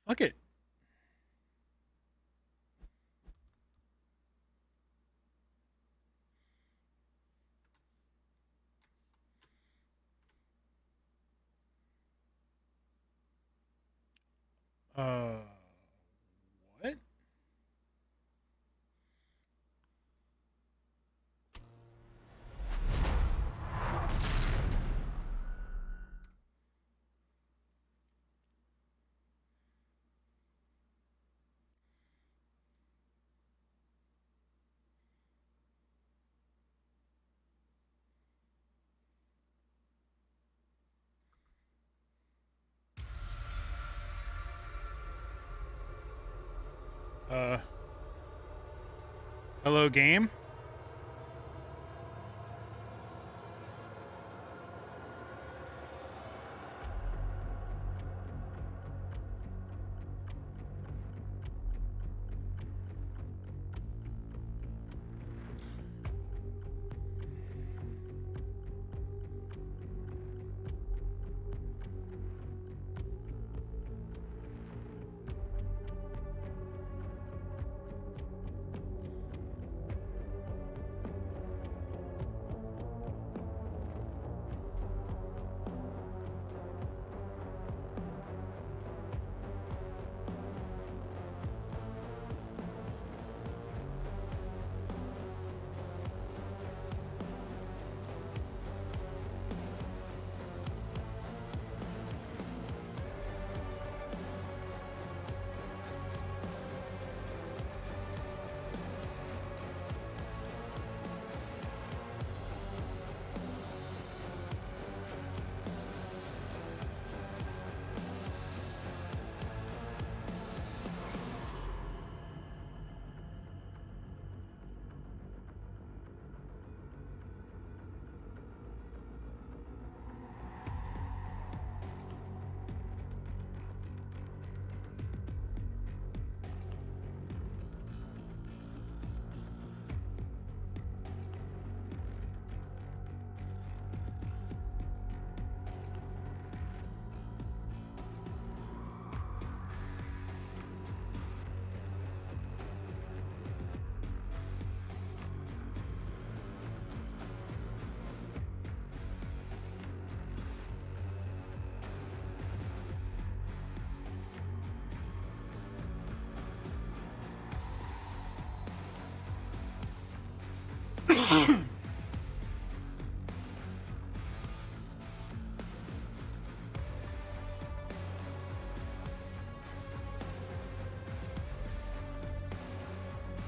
Fuck it. What? Hello, game?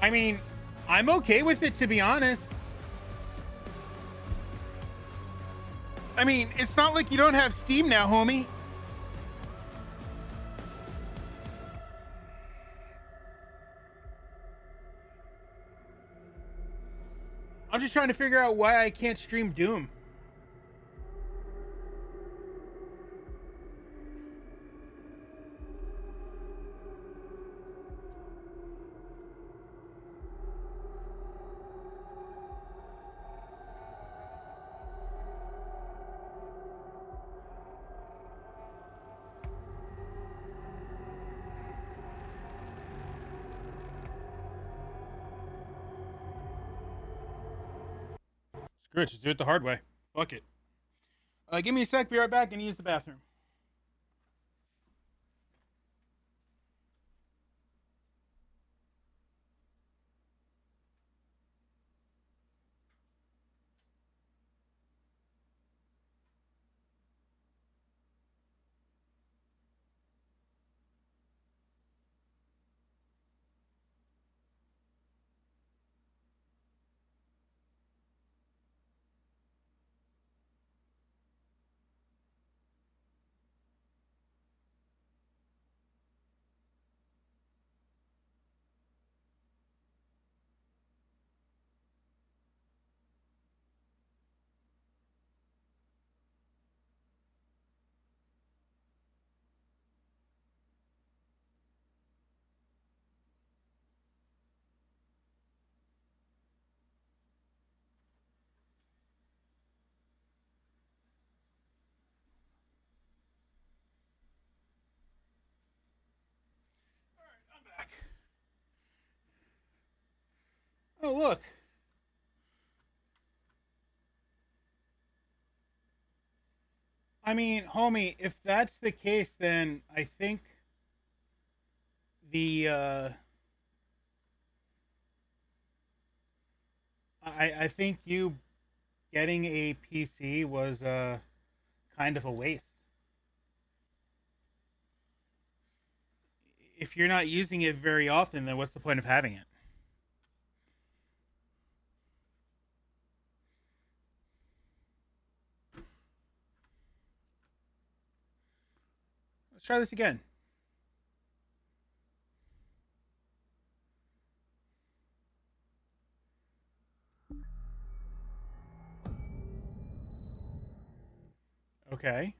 I mean, I'm okay with it, to be honest. I mean, it's not like you don't have Steam now, homie. I'm just trying to figure out why I can't stream Doom. Screw it, just do it the hard way. Fuck it. Give me a sec, be right back, and use the bathroom. Oh, look. I mean, homie, if that's the case, then I think I think you getting a PC was kind of a waste. If you're not using it very often, then what's the point of having it? Let's try this again. Okay.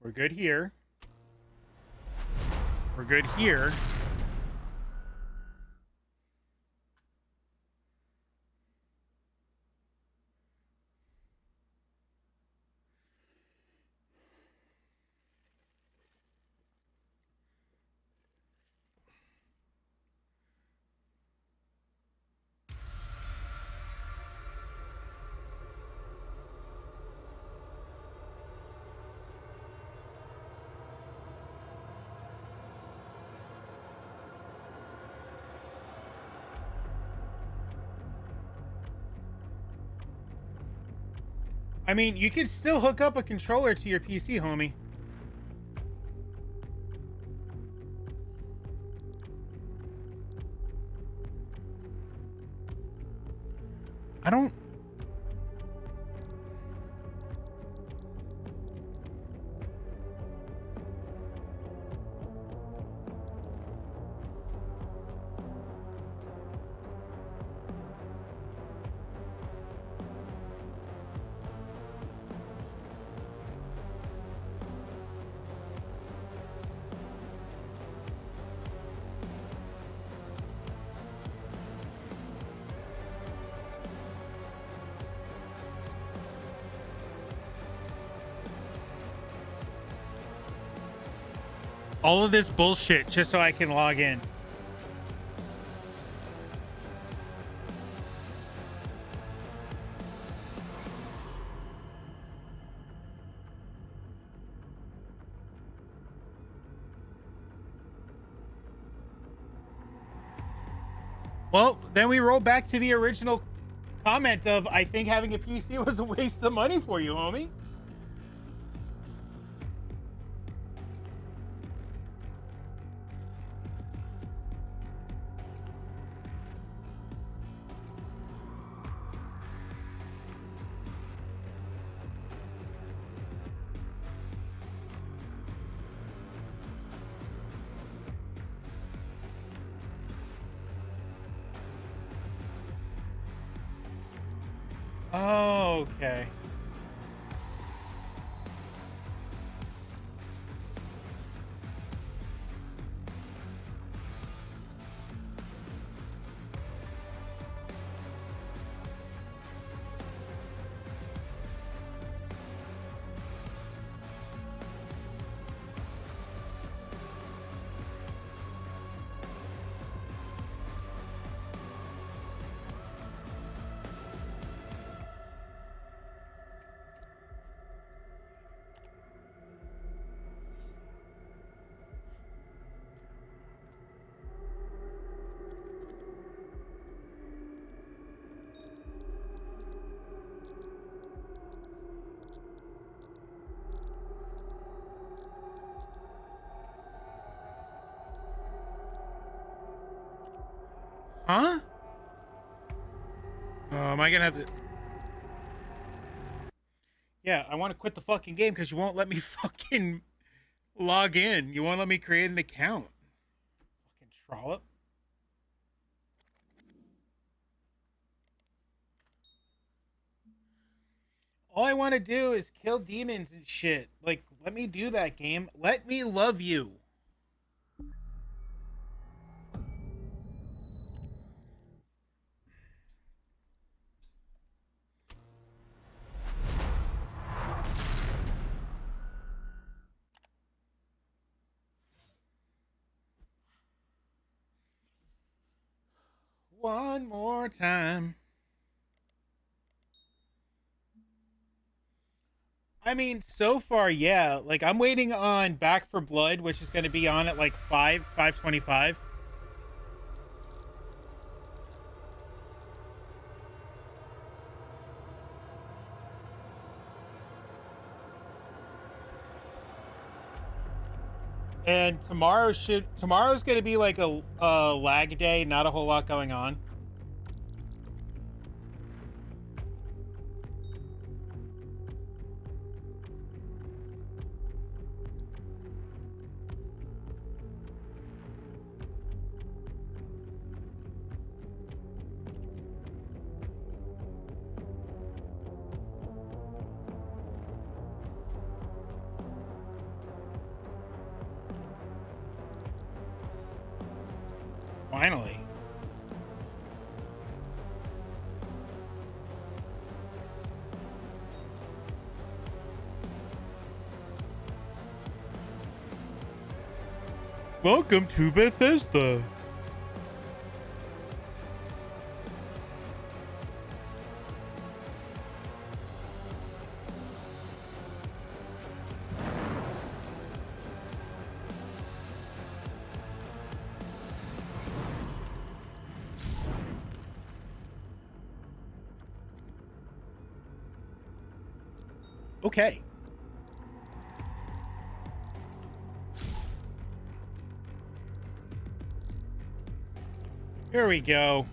We're good here. We're good here. I mean, you could still hook up a controller to your PC, homie. I don't... All of this bullshit just so I can log in. Well, then we roll back to the original comment of, I think having a PC was a waste of money for you, homie. Oh, okay. Huh? Oh, am I gonna have to... Yeah, I want to quit the fucking game because you won't let me fucking log in. You won't let me create an account. Fucking trollop. All I want to do is kill demons and shit. Like, let me do that, game. Let me love you. One more time. I mean, so far, yeah. Like, I'm waiting on Back for Blood, which is going to be on at like 5:25. And tomorrow's going to be like a lag day, not a whole lot going on. Finally. Welcome to Bethesda. Okay. Here we go.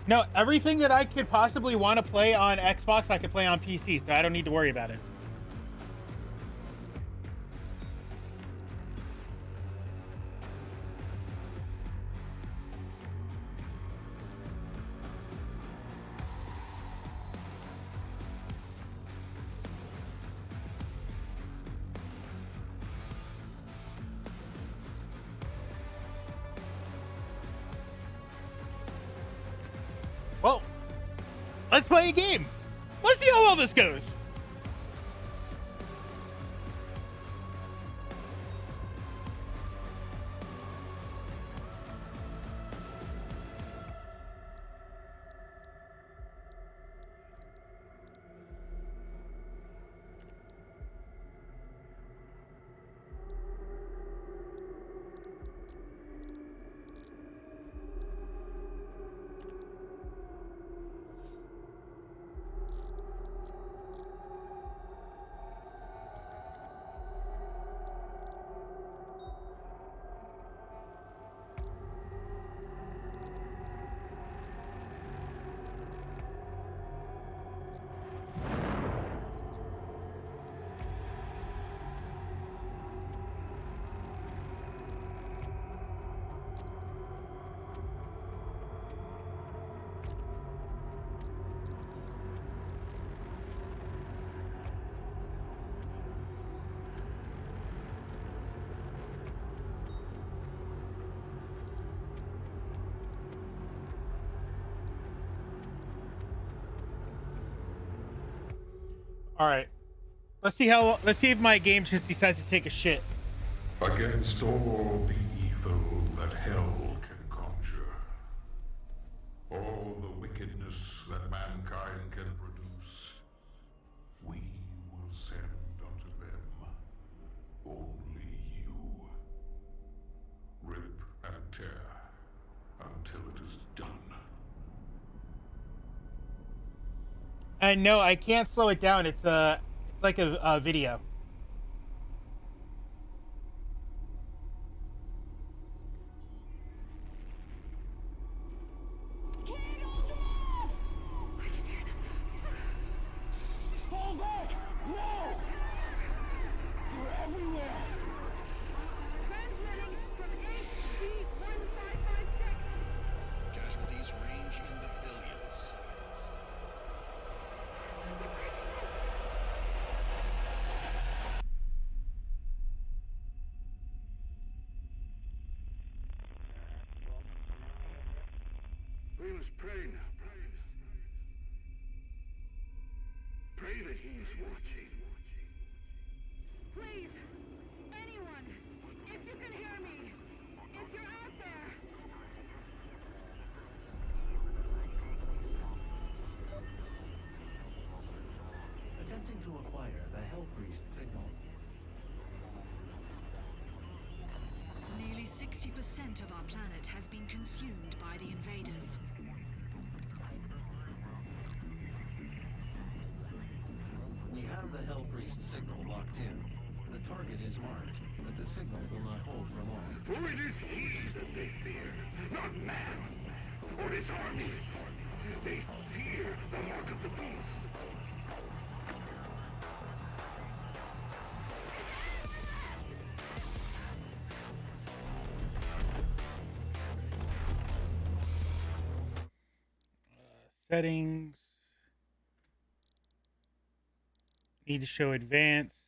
No, everything that I could possibly want to play on Xbox, I could play on PC, so I don't need to worry about it. Well, let's play a game. Let's see how well this goes. All right. Let's see if my game just decides to take a shit.
Against all the evil that hell can conjure, all the wickedness that mankind can produce, we will send unto them only you. Rip and tear until it is done.
No, I can't slow it down. It's like a video.
Fall back! No! They're everywhere! Transmitting from HD-1556.
Casualties range in the billions.
We must pray now. Pray that he is watching.
Please, anyone, if you can hear me, if you're out there.
Attempting to acquire the Hellpriest signal.
Nearly 60% of our planet has been consumed by the invaders.
We have the Hellpriest signal locked in. The target is marked, but the signal will not hold for long.
For it is he that they fear, not man, or his armies. They fear the mark of the beast.
Settings. Need to show advanced.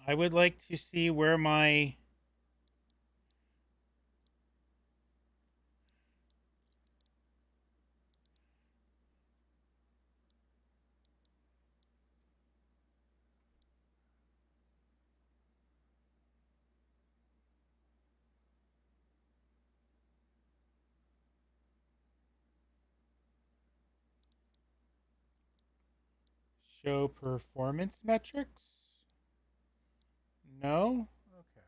I would like to see where my show performance metrics. No? Okay.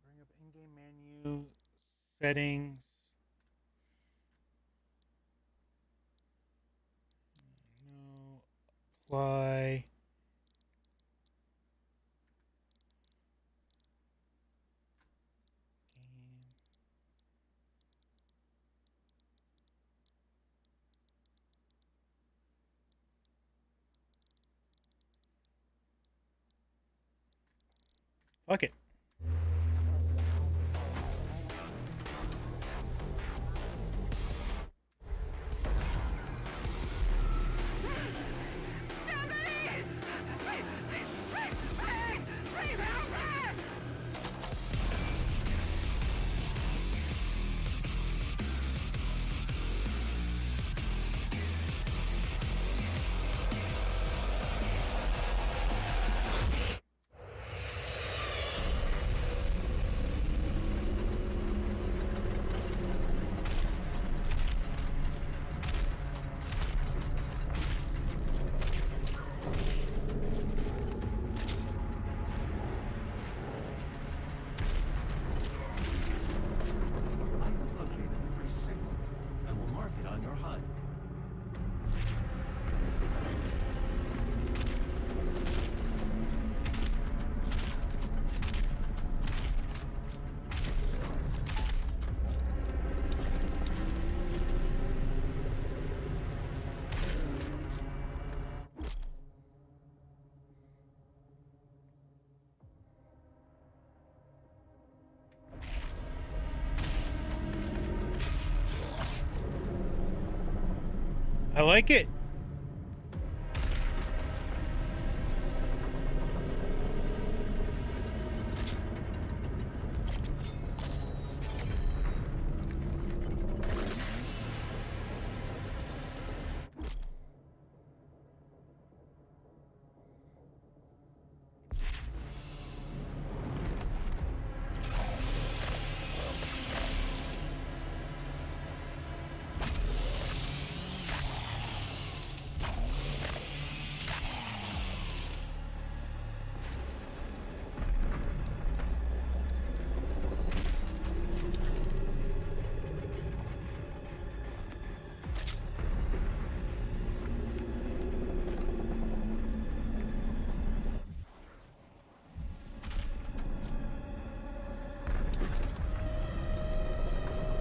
Bring up in-game menu, settings. No. Apply. Fuck it. I like it.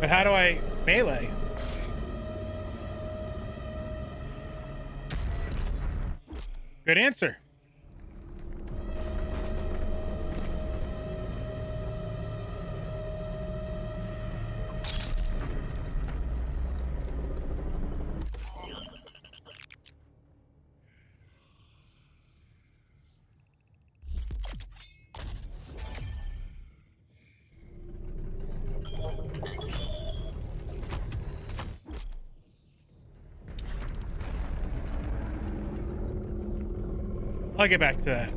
But how do I melee? Good answer. I'll get back to that.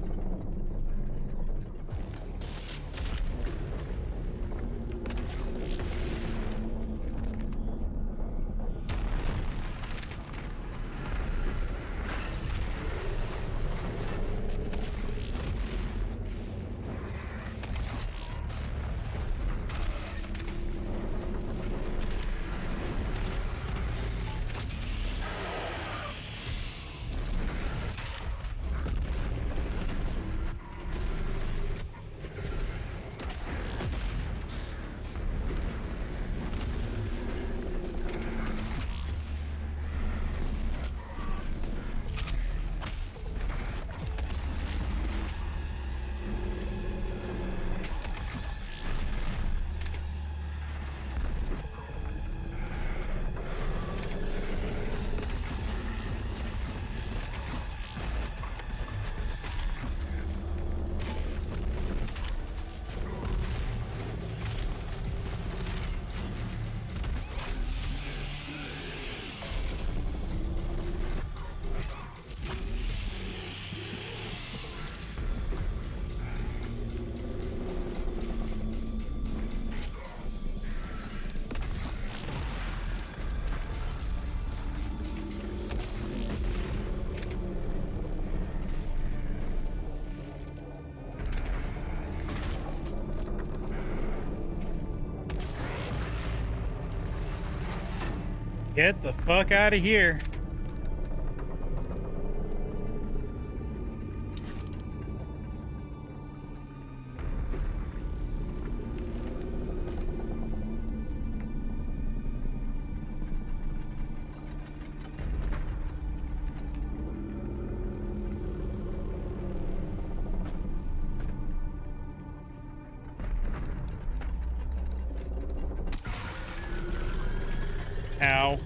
Get the fuck out of here. Ow.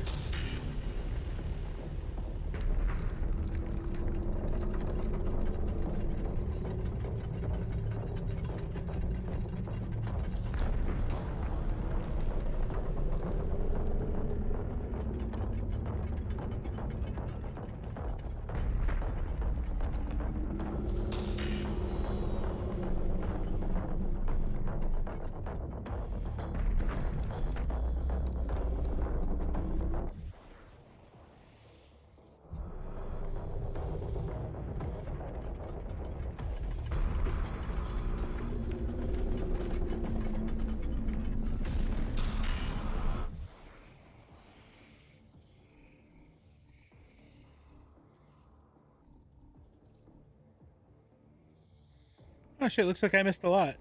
Oh shit, looks like I missed a lot.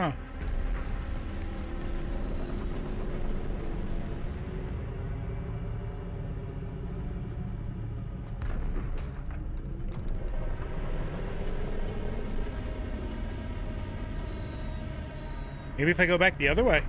Huh. Maybe if I go back the other way.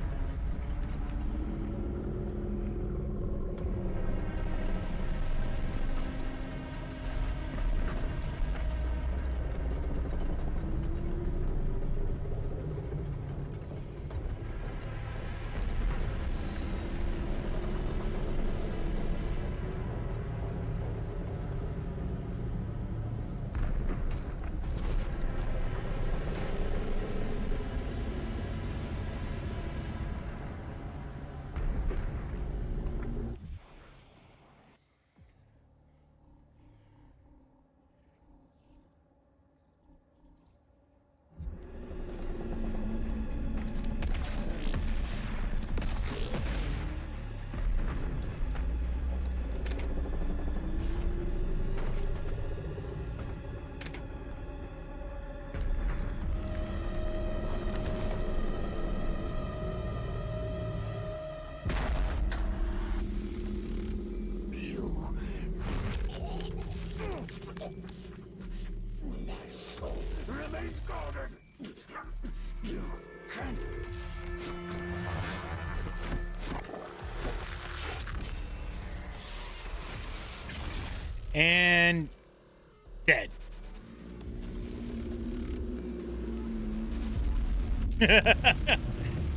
Remains guarded. You can't.
And dead.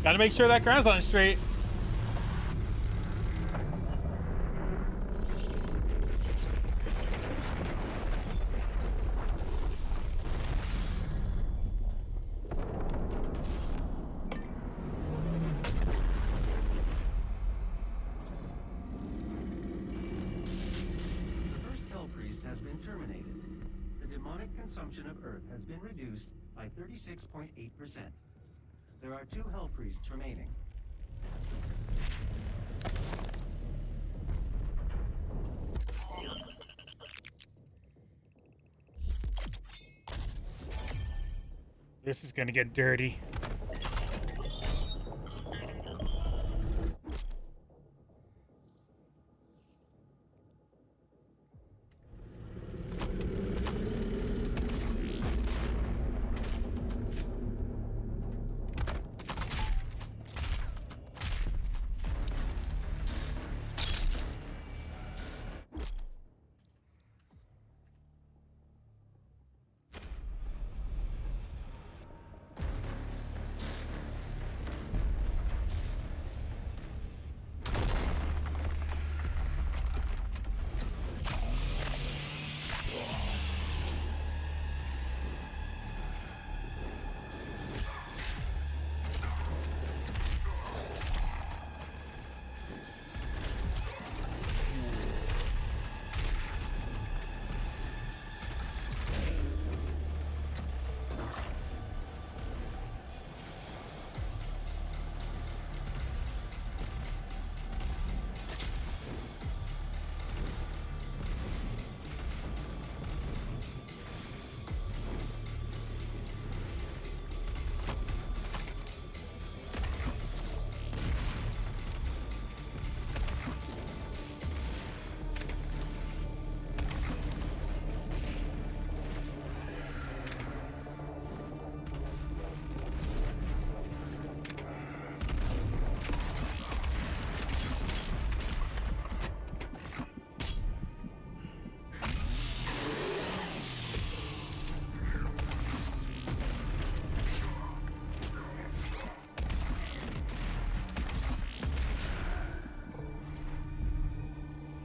Gotta make sure that ground's on straight.
Consumption of Earth has been reduced by 36.8%. There are 2 Hell Priests remaining.
This is gonna get dirty.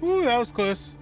Ooh, that was close.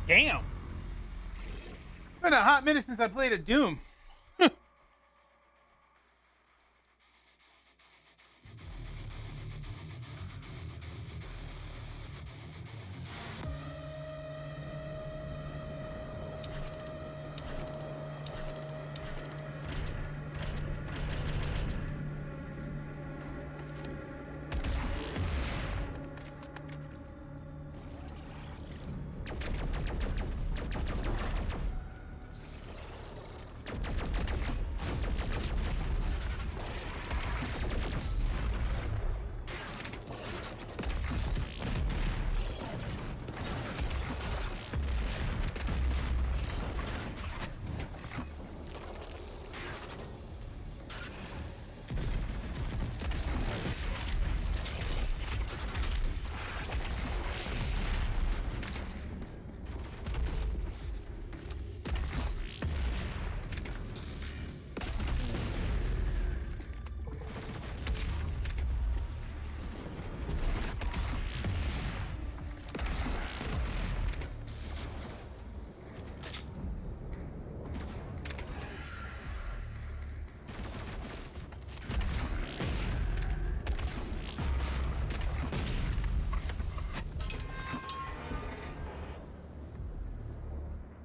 Damn. It's been a hot minute since I played a Doom.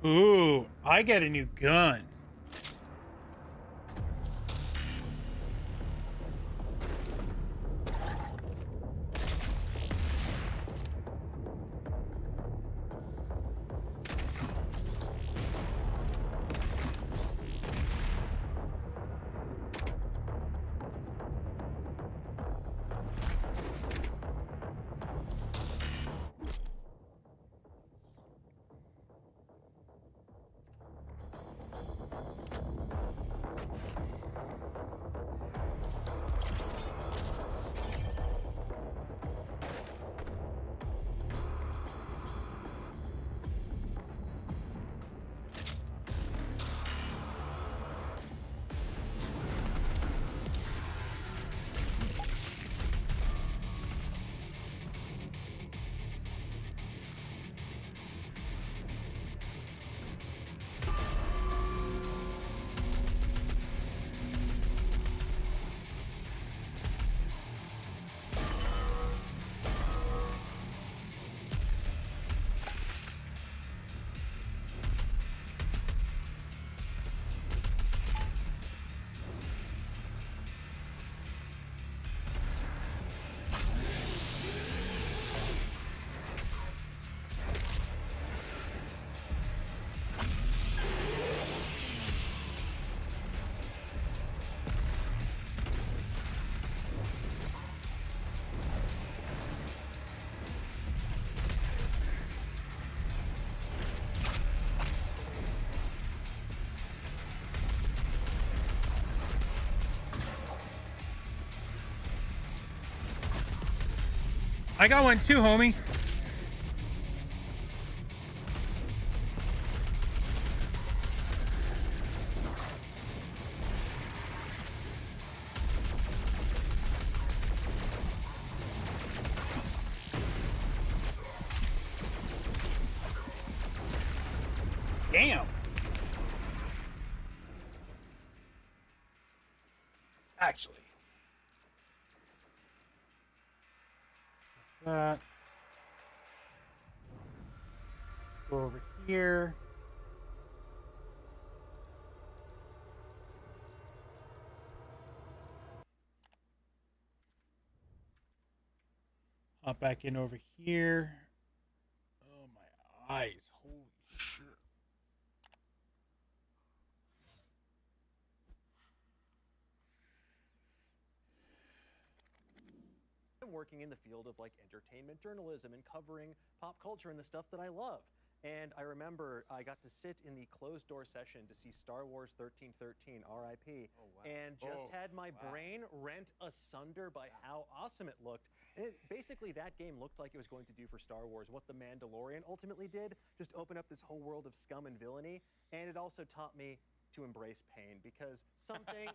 Ooh, I get a new gun. I got one too, homie. Damn. Actually. That. Go over here. Hop back in over here. Oh, my eyes. Holy shit.
I'm working in the field of like entertainment journalism and covering pop culture and the stuff that I love. And I remember I got to sit in the closed door session to see Star Wars 1313, RIP, and just had my brain rent asunder by how awesome it looked. And basically that game looked like it was going to do for Star Wars what The Mandalorian ultimately did, just open up this whole world of scum and villainy. And it also taught me to embrace pain, because sometimes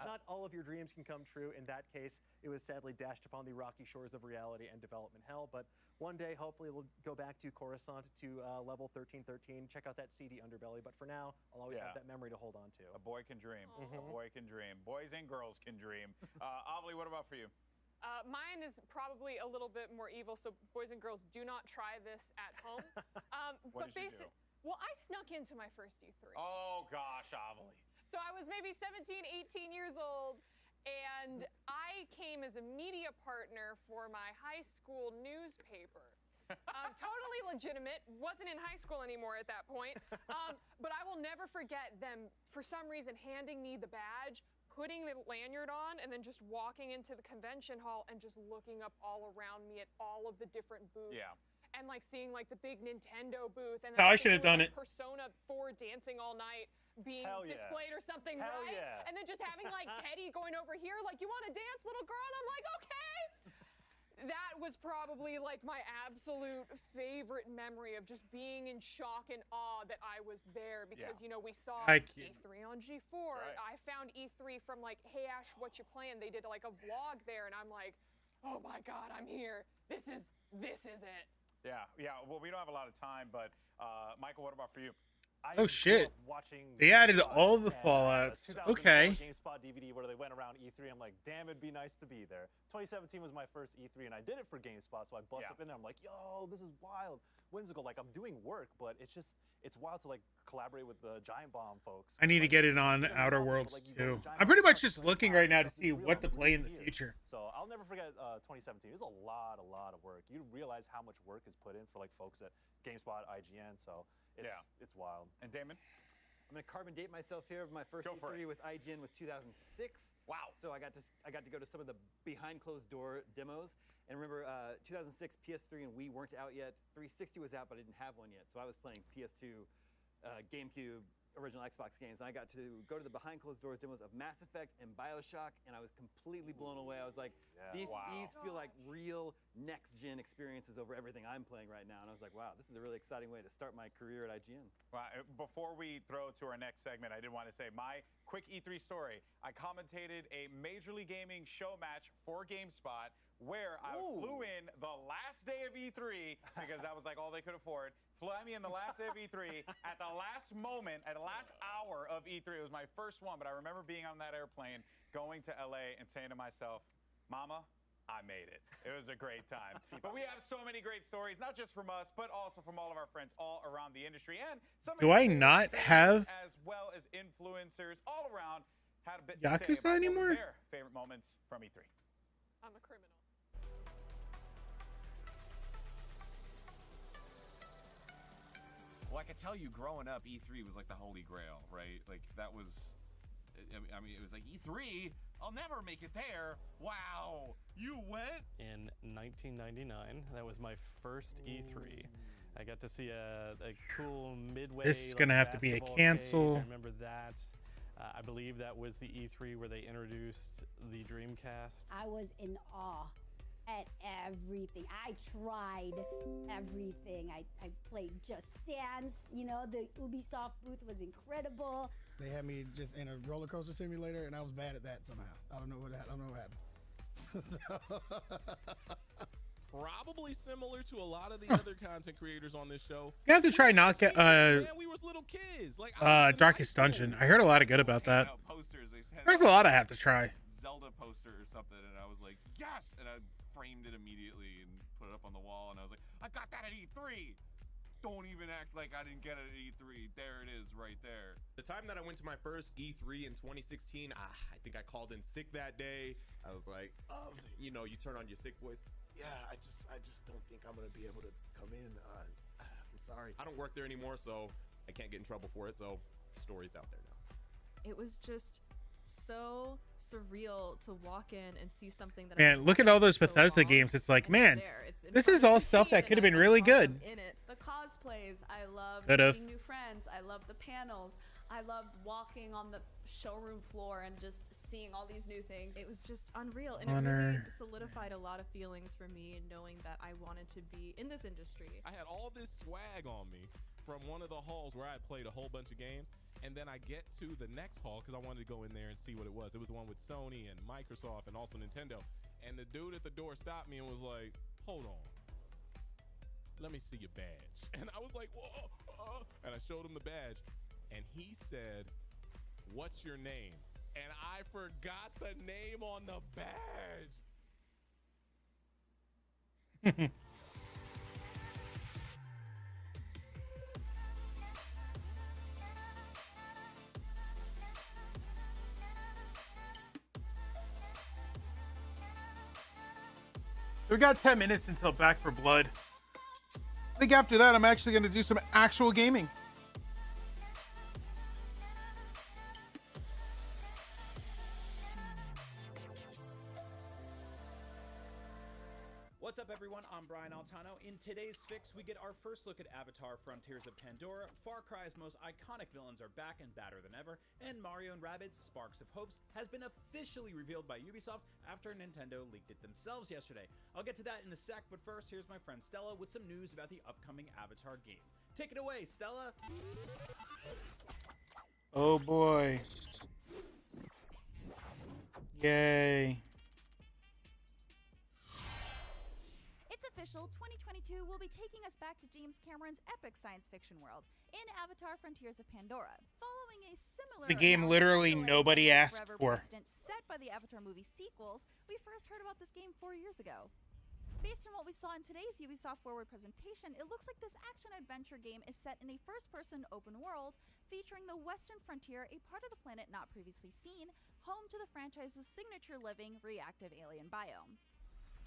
not all of your dreams can come true. In that case, it was sadly dashed upon the rocky shores of reality and development hell. But one day, hopefully, we'll go back to Coruscant, to level 1313, check out that seedy underbelly. But for now, I'll always have that memory to hold on to.
A boy can dream. A boy can dream. Boys and girls can dream. Avli, what about for you?
Mine is probably a little bit more evil, so boys and girls, do not try this at home.
What did you do?
Well, I snuck into my first E3.
Oh, gosh, Avli.
So I was maybe 17, 18 years old, and I came as a media partner for my high school newspaper. Totally legitimate, wasn't in high school anymore at that point, but I will never forget them, for some reason, handing me the badge, putting the lanyard on, and then just walking into the convention hall and just looking up all around me at all of the different booths.
Yeah.
And like seeing like the big Nintendo booth, and
So I should have done it.
Persona 4 Dancing All Night being displayed or something, right?
Yeah.
And then just having like Teddy going over here, like, you want to dance, little girl? And I'm like, okay. That was probably like my absolute favorite memory of just being in shock and awe that I was there, because you know, we saw E3 on G4.
Right.
I found E3 from like, Hey Ash, what you playing? They did like a vlog there, and I'm like, oh my God, I'm here. This is it.
Yeah. Well, we don't have a lot of time, but Michael, what about for you?
Oh shit! They added all the Fallouts. Okay.
GameSpot DVD where they went around E3. I'm like, damn, it'd be nice to be there. 2017 was my first E3, and I did it for GameSpot, so I bust up in there. I'm like, yo, this is wild, whimsical. Like, I'm doing work, but it's wild to like collaborate with the Giant Bomb folks.
I need to get it on Outer Worlds too. I'm pretty much just looking right now to see what to play in the future.
So I'll never forget 2017. It was a lot of work. You realize how much work is put in for like folks at GameSpot, IGN. So it's wild.
And Damon?
I'm gonna carbon date myself here. My first E3 with IGN was 2006.
Wow!
So I got to go to some of the behind closed door demos. And remember, 2006 PS3 and Wii weren't out yet. 360 was out, but I didn't have one yet. So I was playing PS2, GameCube, original Xbox games, and I got to go to the behind closed doors demos of Mass Effect and BioShock, and I was completely blown away. I was like, these feel like real next-gen experiences over everything I'm playing right now. And I was like, wow, this is a really exciting way to start my career at IGN.
Well, before we throw to our next segment, I did want to say my quick E3 story. I commentated a Major League Gaming show match for GameSpot, where I flew in the last day of E3, because that was like all they could afford. Fly me in the last day of E3 at the last moment, at the last hour of E3. It was my first one, but I remember being on that airplane, going to LA and saying to myself, Mama, I made it. It was a great time. But we have so many great stories, not just from us, but also from all of our friends all around the industry. And some
Do I not have
as well as influencers all around had a bit
Yakuza
to say about
anymore?
Their favorite moments from E3.
I'm a criminal.
Well, I could tell you growing up, E3 was like the holy grail, right? Like, that was, I mean, it was like, E3? I'll never make it there. Wow, you went?
In 1999, that was my first E3. I got to see a cool midway.
This is gonna have to be a cancel.
I remember that. I believe that was the E3 where they introduced the Dreamcast.
I was in awe at everything. I tried everything. I played Just Dance. You know, the Ubisoft booth was incredible.
They had me just in a roller coaster simulator, and I was bad at that somehow. I don't know what happened.
Probably similar to a lot of the other content creators on this show.
You have to try not get
we was little kids. Like
Darkest Dungeon. I heard a lot of good about that.
Posters.
There's a lot I have to try.
Zelda poster or something, and I was like, yes! And I framed it immediately and put it up on the wall, and I was like, I got that at E3! Don't even act like I didn't get it at E3. There it is, right there.
The time that I went to my first E3 in 2016, I think I called in sick that day. I was like, you know, you turn on your sick voice. Yeah, I just don't think I'm gonna be able to come in. I'm sorry. I don't work there anymore, so I can't get in trouble for it. So the story's out there now.
It was just so surreal to walk in and see something that
Man, look at all those Bethesda games. It's like, man, this is all stuff that could have been really good.
in it. The cosplays, I loved
Could've.
meeting new friends. I loved the panels. I loved walking on the showroom floor and just seeing all these new things. It was just unreal, and it really solidified a lot of feelings for me, knowing that I wanted to be in this industry.
I had all this swag on me from one of the halls where I played a whole bunch of games, And then I get to the next hall because I wanted to go in there and see what it was. It was the one with Sony and Microsoft and also Nintendo. And the dude at the door stopped me and was like, hold on. Let me see your badge. And I was like, whoa. And I showed him the badge. And he said, what's your name? And I forgot the name on the badge.
We got 10 minutes until Back for Blood. I think after that, I'm actually going to do some actual gaming.
What's up, everyone? I'm Brian Altano. In today's fix, we get our first look at Avatar: Frontiers of Pandora. Far Cry's most iconic villains are back and badder than ever, and Mario and Rabbids: Sparks of Hopes has been officially revealed by Ubisoft after Nintendo leaked it themselves yesterday. I'll get to that in a sec, but first, here's my friend Stella with some news about the upcoming Avatar game. Take it away, Stella!
Oh boy. Yay.
Official, 2022 will be taking us back to James Cameron's epic science fiction world in Avatar: Frontiers of Pandora. Following a similar
The game literally nobody asked for.
Set by the Avatar movie sequels, we first heard about this game 4 years ago. Based on what we saw in today's Ubisoft Forward presentation, it looks like this action-adventure game is set in a first-person open world featuring the Western Frontier, a part of the planet not previously seen, home to the franchise's signature living, reactive alien biome.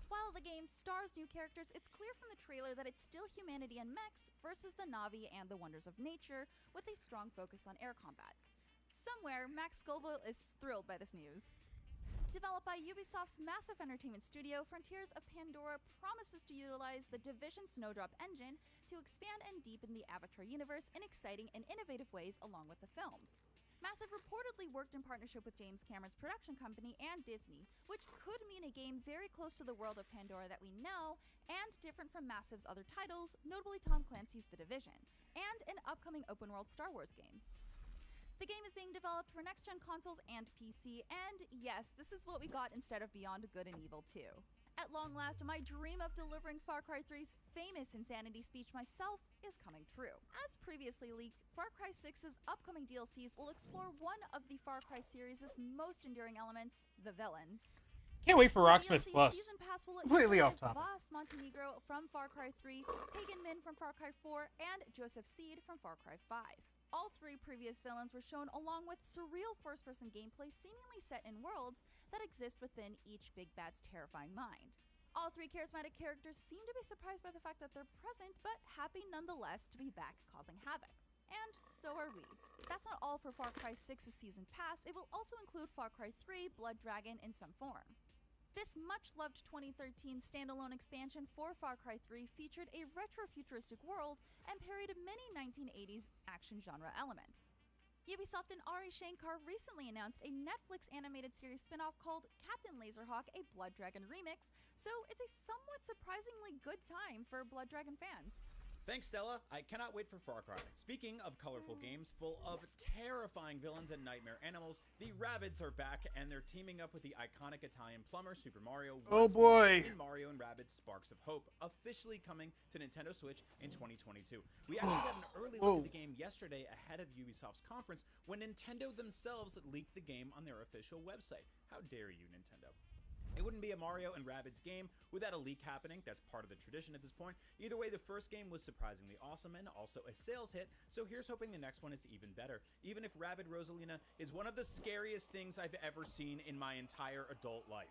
While the game stars new characters, it's clear from the trailer that it's still humanity and mechs versus the Na'vi and the wonders of nature, with a strong focus on air combat. Somewhere, Max Scoville is thrilled by this news. Developed by Ubisoft's massive entertainment studio, Frontiers of Pandora promises to utilize the Division Snowdrop engine to expand and deepen the Avatar universe in exciting and innovative ways along with the films. Massive reportedly worked in partnership with James Cameron's production company and Disney, which could mean a game very close to the world of Pandora that we know, and different from Massive's other titles, notably Tom Clancy's The Division, and an upcoming open-world Star Wars game. The game is being developed for next-gen consoles and PC, and yes, this is what we got instead of Beyond Good and Evil 2. At long last, my dream of delivering Far Cry 3's famous insanity speech myself is coming true. As previously leaked, Far Cry 6's upcoming DLCs will explore one of the Far Cry series' most enduring elements, the villains.
Can't wait for Rocksmith Plus.
Season Pass will
Completely off topic.
Voss Montenegro from Far Cry 3, Pagan Min from Far Cry 4, and Joseph Seed from Far Cry 5. All three previous villains were shown along with surreal first-person gameplay seemingly set in worlds that exist within each big bad's terrifying mind. All three charismatic characters seem to be surprised by the fact that they're present, but happy nonetheless to be back causing havoc. And so are we. That's not all for Far Cry 6's Season Pass, it will also include Far Cry 3 Blood Dragon in some form. This much-loved 2013 standalone expansion for Far Cry 3 featured a retro-futuristic world and parodied many 1980s action genre elements. Ubisoft and Ari Shankar recently announced a Netflix animated series spin-off called Captain Laserhawk: A Blood Dragon Remix, so it's a somewhat surprisingly good time for Blood Dragon fans.
Thanks, Stella. I cannot wait for Far Cry. Speaking of colorful games full of terrifying villains and nightmare animals, the Rabbids are back, and they're teaming up with the iconic Italian plumber Super Mario
Oh boy!
in Mario and Rabbids Sparks of Hope, officially coming to Nintendo Switch in 2022. We actually got an early look at the game yesterday ahead of Ubisoft's conference when Nintendo themselves leaked the game on their official website. How dare you, Nintendo? It wouldn't be a Mario and Rabbids game without a leak happening. That's part of the tradition at this point. Either way, the first game was surprisingly awesome and also a sales hit, so here's hoping the next one is even better, even if Rabbid Rosalina is one of the scariest things I've ever seen in my entire adult life.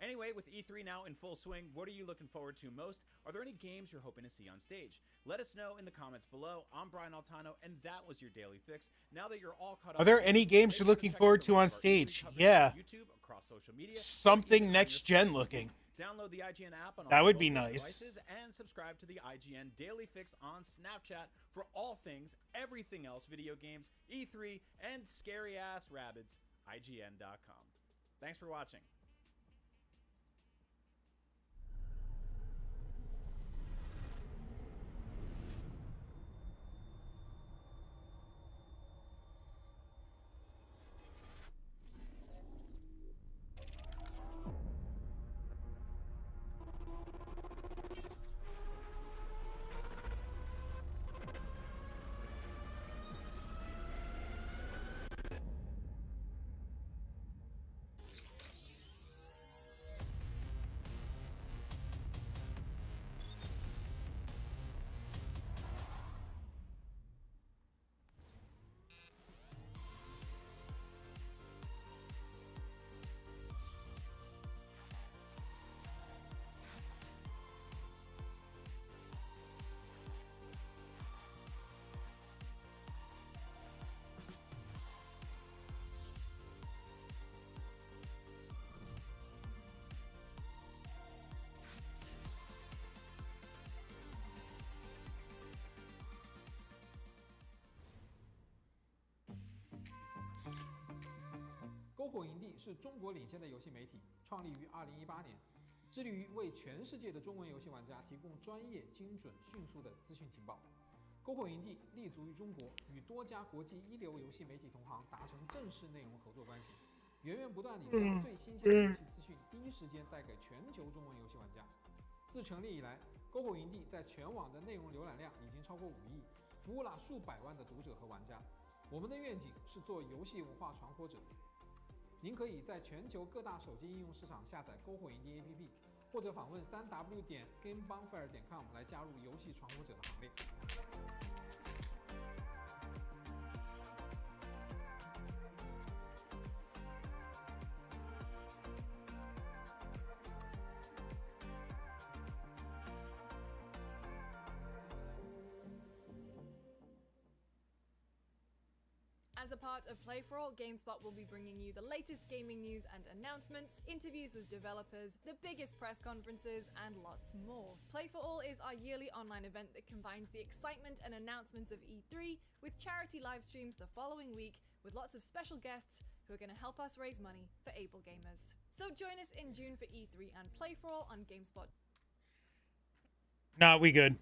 Anyway, with E3 now in full swing, what are you looking forward to most? Are there any games you're hoping to see on stage? Let us know in the comments below. I'm Brian Altano, and that was your Daily Fix. Now that you're all caught up...
Are there any games you're looking forward to on stage? Yeah.
YouTube, across social media,
something next-gen looking.
Download the IGN app on all
that would be
mobile
nice.
Devices and subscribe to the IGN Daily Fix on Snapchat for all things, everything else, video games, E3, and scary-ass Rabbids. IGN.com. Thanks for watching.
篝火营地是中国领先的游戏媒体，创立于2018年，致力于为全世界的中文游戏玩家提供专业、精准、迅速的资讯情报。篝火营地立足于中国，与多家国际一流游戏媒体同行达成正式内容合作关系，源源不断地将最新鲜的游戏资讯第一时间带给全球中文游戏玩家。自成立以来，篝火营地在全网的内容浏览量已经超过5亿，服务了数百万的读者和玩家。我们的愿景是做游戏文化传播者。您可以在全球各大手机应用市场下载篝火营地 APP， 或者访问3w.gamebonfire.com 来加入游戏传播者的行列。
As a part of Play for All, GameSpot will be bringing you the latest gaming news and announcements, interviews with developers, the biggest press conferences, and lots more. Play for All is our yearly online event that combines the excitement and announcements of E3 with charity live streams the following week, with lots of special guests who are going to help us raise money for able gamers. So join us in June for E3 and Play for All on GameSpot.
Nah, we good.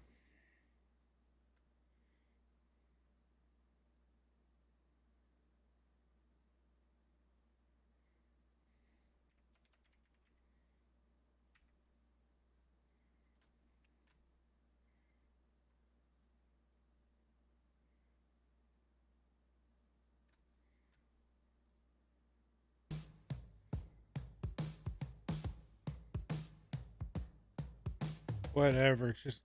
Whatever, just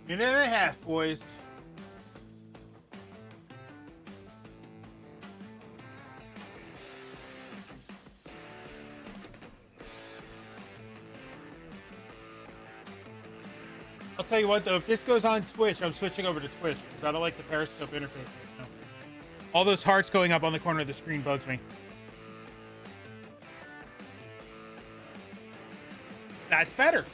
minute and a half, boys. I'll tell you what, though, if this goes on Twitch, I'm switching over to Twitch because I don't like the Periscope interface right now. All those hearts going up on the corner of the screen bugs me. That's better.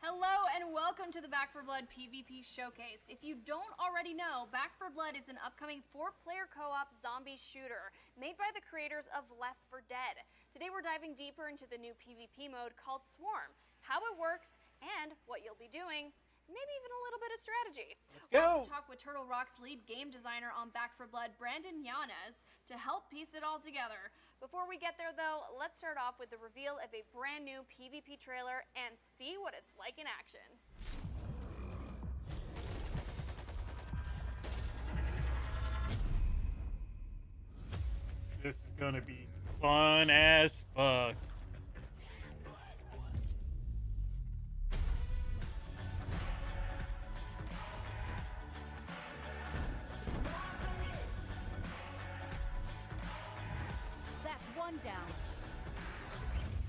Hello and welcome to the Back 4 Blood PvP Showcase. If you don't already know, Back 4 Blood is an upcoming 4-player co-op zombie shooter made by the creators of Left 4 Dead. Today we're diving deeper into the new PvP mode called Swarm, how it works, and what you'll be doing, maybe even a little bit of strategy. We'll also talk with Turtle Rock's lead game designer on Back 4 Blood, Brandon Yanez, to help piece it all together. Before we get there though, let's start off with the reveal of a brand new PvP trailer and see what it's like in action.
This is gonna be fun as fuck.
Down.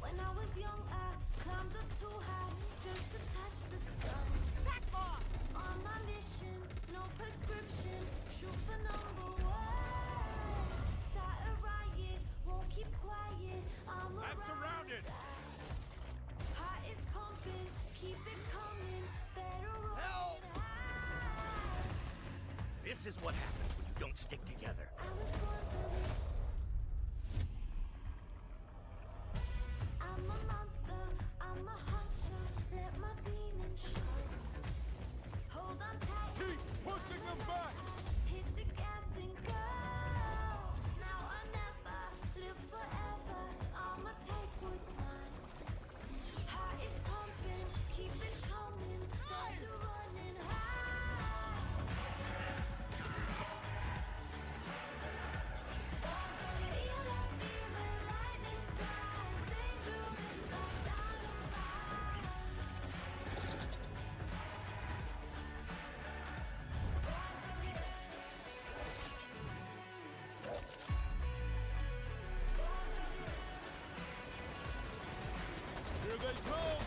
When I was young, I climbed up too high just to touch the sun. Back off! On my mission, no prescription, shoot for number 1. Start a riot, won't keep quiet. I'm surrounded. Heart is pumping, keep it coming. Better roll it high.
This is what happens when you don't stick together.
I was born for this. I'm a monster, I'm a hunter, let my demons show. Hold on tight.
Keep pushing them back.
Hit the gas and go. Now or never, live forever. I'ma take what's mine. Heart is pumping, keep it coming. Start to running high. Feel that fever, lightning strikes. Dangerous like dynamite.
Here they come.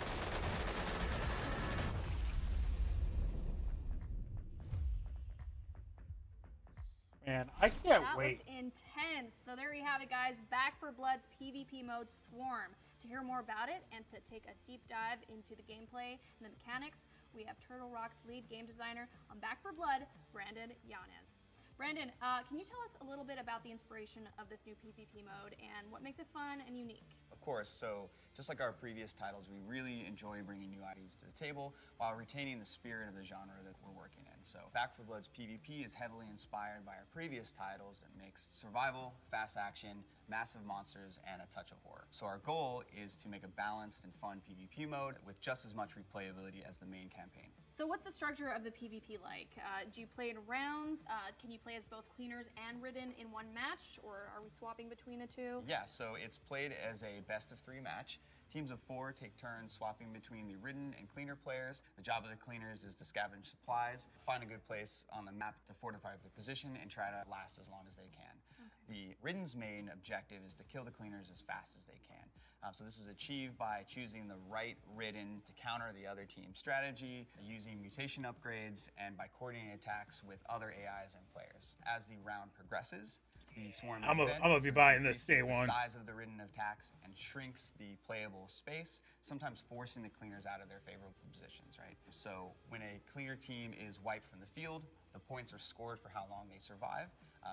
Man, I can't
That
wait.
looked intense. So there you have it, guys. Back 4 Blood's PvP mode Swarm. To hear more about it and to take a deep dive into the gameplay and the mechanics, we have Turtle Rock's lead game designer on Back 4 Blood, Brandon Yanez. Brandon, can you tell us a little bit about the inspiration of this new PvP mode and what makes it fun and unique?
Of course, so just like our previous titles, we really enjoy bringing new ideas to the table while retaining the spirit of the genre that we're working in. So Back 4 Blood's PvP is heavily inspired by our previous titles and makes survival, fast action, massive monsters, and a touch of horror. So our goal is to make a balanced and fun PvP mode with just as much replayability as the main campaign.
So what's the structure of the PvP like? Do you play in rounds? Can you play as both cleaners and ridden in one match, or are we swapping between the two?
Yeah, so it's played as a best-of-3 match. Teams of 4 take turns swapping between the ridden and cleaner players. The job of the cleaners is to scavenge supplies, find a good place on the map to fortify their position, and try to last as long as they can. The ridden's main objective is to kill the cleaners as fast as they can. So this is achieved by choosing the right ridden to counter the other team's strategy, using mutation upgrades, and by coordinating attacks with other AIs and players. As the round progresses, the swarm
I'm
moves in,
gonna be
so
buying
increases
this day
the
one.
size of the ridden attacks and shrinks the playable space, sometimes forcing the cleaners out of their favorable positions, right? So when a cleaner team is wiped from the field, the points are scored for how long they survive.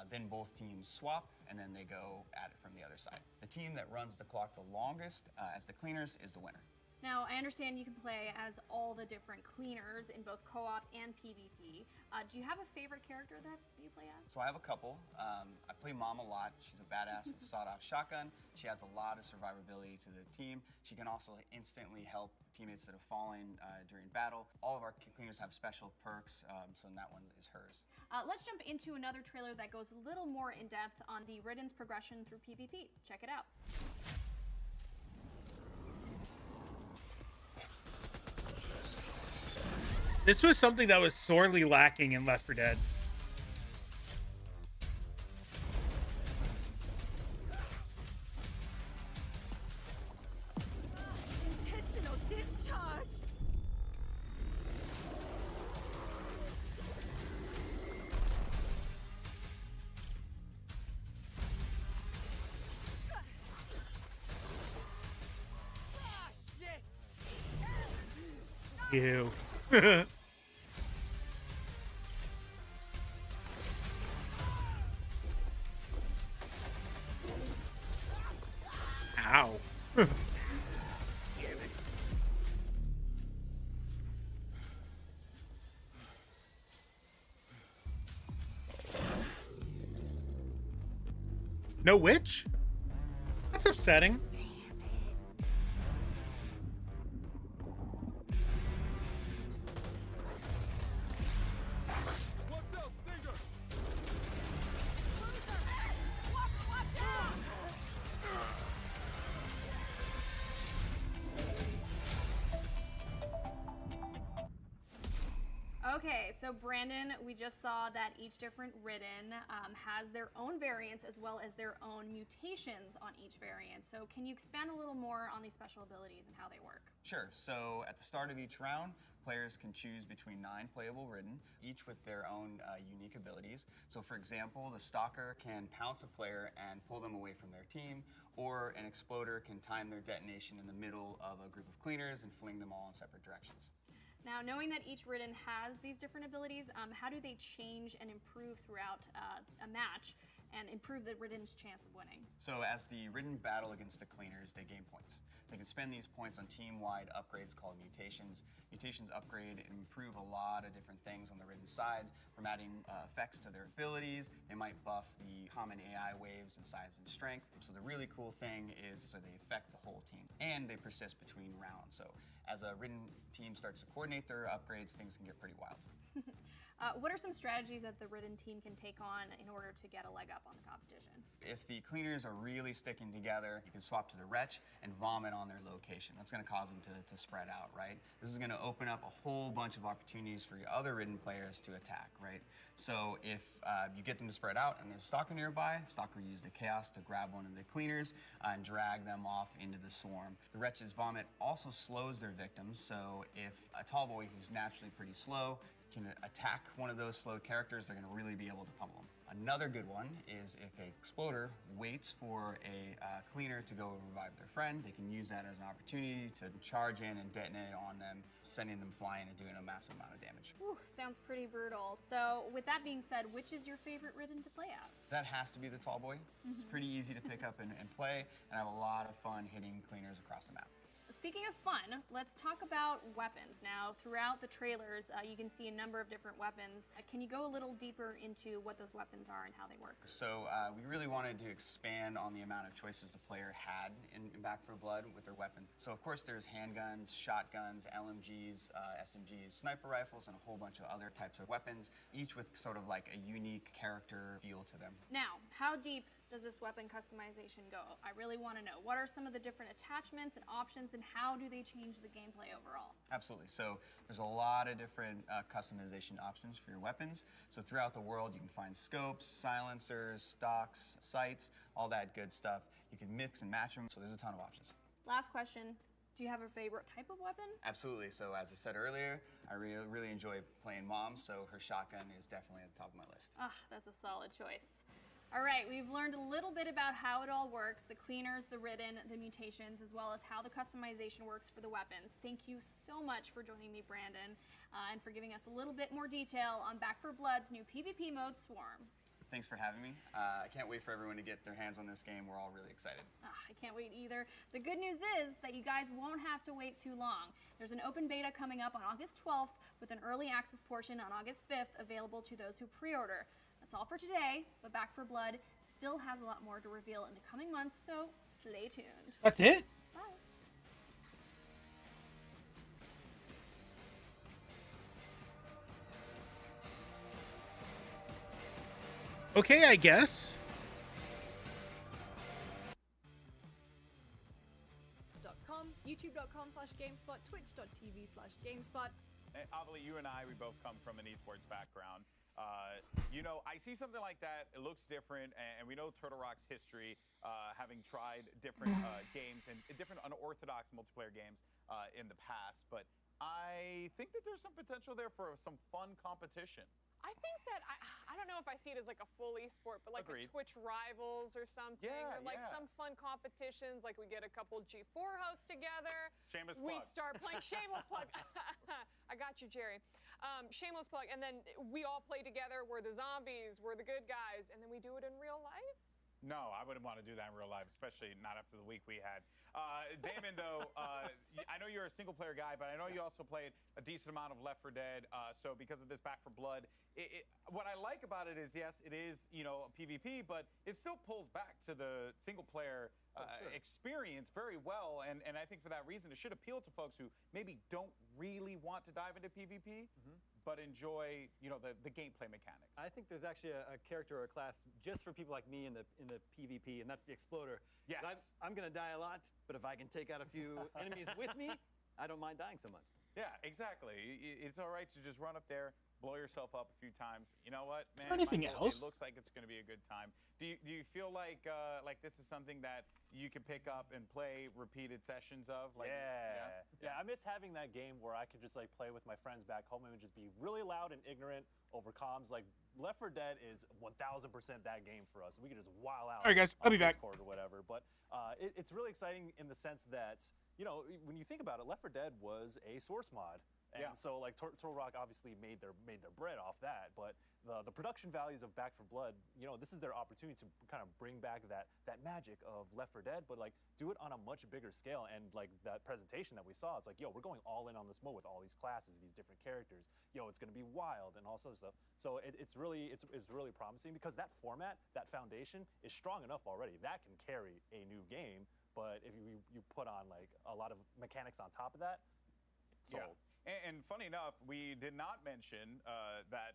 Then both teams swap, and then they go at it from the other side. The team that runs the clock the longest as the cleaners is the winner.
Now, I understand you can play as all the different cleaners in both co-op and PvP. Do you have a favorite character that you play as?
So I have a couple. I play Mom a lot. She's a badass with a sawed-off shotgun. She adds a lot of survivability to the team. She can also instantly help teammates that have fallen during battle. All of our cleaners have special perks, so that one is hers.
Let's jump into another trailer that goes a little more in depth on the Ridden's progression through PvP. Check it out.
This was something that was sorely lacking in Left 4 Dead.
Intestinal discharge. Ah, shit.
You. Ow. No witch? That's upsetting.
Okay, so Brandon, we just saw that each different Ridden has their own variants as well as their own mutations on each variant. So can you expand a little more on these special abilities and how they work?
Sure. So at the start of each round, players can choose between 9 playable Ridden, each with their own unique abilities. So for example, the Stalker can pounce a player and pull them away from their team, or an Exploder can time their detonation in the middle of a group of cleaners and fling them all in separate directions.
Now, knowing that each Ridden has these different abilities, how do they change and improve throughout a match and improve the Ridden's chance of winning?
So as the Ridden battle against the cleaners, they gain points. They can spend these points on team-wide upgrades called mutations. Mutations upgrade and improve a lot of different things on the Ridden side, from adding effects to their abilities. They might buff the common AI waves in size and strength. So the really cool thing is so they affect the whole team, and they persist between rounds. So as a Ridden team starts to coordinate their upgrades, things can get pretty wild.
What are some strategies that the Ridden team can take on in order to get a leg up on the competition?
If the cleaners are really sticking together, you can swap to the Wretch and vomit on their location. That's going to cause them to spread out, right? This is going to open up a whole bunch of opportunities for your other Ridden players to attack, right? So if you get them to spread out and there's a Stalker nearby, Stalker will use the Chaos to grab one of the cleaners and drag them off into the swarm. The Wretch's vomit also slows their victims, so if a tall boy who's naturally pretty slow can attack one of those slowed characters, they're going to really be able to pummel them. Another good one is if a Exploder waits for a cleaner to go revive their friend, they can use that as an opportunity to charge in and detonate on them, sending them flying and doing a massive amount of damage.
Whew, sounds pretty brutal. So with that being said, which is your favorite Ridden to play as?
That has to be the tall boy. It's pretty easy to pick up and play, and I have a lot of fun hitting cleaners across the map.
Speaking of fun, let's talk about weapons. Now, throughout the trailers, you can see a number of different weapons. Can you go a little deeper into what those weapons are and how they work?
So we really wanted to expand on the amount of choices the player had in Back 4 Blood with their weapon. So of course there's handguns, shotguns, LMGs, SMGs, sniper rifles, and a whole bunch of other types of weapons, each with sort of like a unique character feel to them.
Now, how deep does this weapon customization go? I really want to know. What are some of the different attachments and options, and how do they change the gameplay overall?
Absolutely. So there's a lot of different customization options for your weapons. So throughout the world, you can find scopes, silencers, stocks, sights, all that good stuff. You can mix and match them, so there's a ton of options.
Last question. Do you have a favorite type of weapon?
Absolutely. So as I said earlier, I really enjoy playing Mom, so her shotgun is definitely at the top of my list.
Ah, that's a solid choice. All right, we've learned a little bit about how it all works, the cleaners, the Ridden, the mutations, as well as how the customization works for the weapons. Thank you so much for joining me, Brandon, and for giving us a little bit more detail on Back 4 Blood's new PvP mode, Swarm.
Thanks for having me. I can't wait for everyone to get their hands on this game. We're all really excited.
I can't wait either. The good news is that you guys won't have to wait too long. There's an open beta coming up on August 12th with an early access portion on August 5th available to those who pre-order. That's all for today, but Back 4 Blood still has a lot more to reveal in the coming months, so stay tuned.
That's it?
Bye.
Okay, I guess.
YouTube.com/GameSpot, Twitch.tv/GameSpot.
Hey, Avali, you and I, we both come from an esports background. You know, I see something like that, it looks different, and we know Turtle Rock's history, having tried different games and different unorthodox multiplayer games in the past. But I think that there's some potential there for some fun competition.
I think that I don't know if I see it as like a full esport, but like a Twitch Rivals or something, or like some fun competitions. Like we get a couple G4 hosts together.
Shameless
we
plug.
start playing. Shameless plug. I got you, Jerry. Shameless plug. And then we all play together. We're the zombies. We're the good guys. And then we do it in real life.
No, I wouldn't want to do that in real life, especially not after the week we had. Damon, though, I know you're a single-player guy, but I know you also played a decent amount of Left 4 Dead. So because of this Back 4 Blood, what I like about it is, yes, it is, you know, a PvP, but it still pulls back to the single-player experience very well. And I think for that reason, it should appeal to folks who maybe don't really want to dive into PvP, but enjoy, you know, the gameplay mechanics.
I think there's actually a character or a class just for people like me in the PvP, and that's the Exploder.
Yes.
I'm gonna die a lot, but if I can take out a few enemies with me, I don't mind dying so much.
Yeah, exactly. It's all right to just run up there, blow yourself up a few times. You know what, man?
Anything
Michael,
else?
It looks like it's going to be a good time. Do you feel like this is something that you can pick up and play repeated sessions of? Like,
yeah. I miss having that game where I could just like play with my friends back home and just be really loud and ignorant over comms. Like Left 4 Dead is 1000% that game for us. We could just wow out.
All right, guys, I'll be back.
Discord or whatever. But it's really exciting in the sense that, you know, when you think about it, Left 4 Dead was a source mod. And so like Turtle Rock obviously made their bread off that, but the production values of Back 4 Blood, you know, this is their opportunity to kind of bring back that magic of Left 4 Dead, but like do it on a much bigger scale. And like that presentation that we saw, it's like, yo, we're going all in on this mode with all these classes, these different characters. Yo, it's gonna be wild and all sorts of stuff. So it's really promising because that format, that foundation is strong enough already. That can carry a new game, but if you put on like a lot of mechanics on top of that, sold.
Yeah. And funny enough, we did not mention that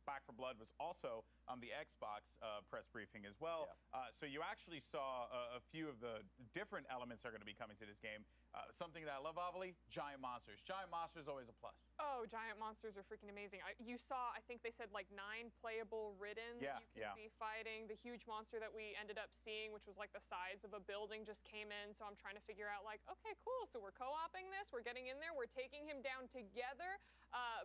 Back 4 Blood was also on the Xbox press briefing as well. So you actually saw a few of the different elements that are going to be coming to this game. Something that I love, Avali, giant monsters. Giant monsters always a plus.
Oh, giant monsters are freaking amazing. You saw, I think they said like 9 playable Ridden that you can be fighting. The huge monster that we ended up seeing, which was like the size of a building, just came in. So I'm trying to figure out like, okay, cool. So we're co-oping this. We're getting in there. We're taking him down together.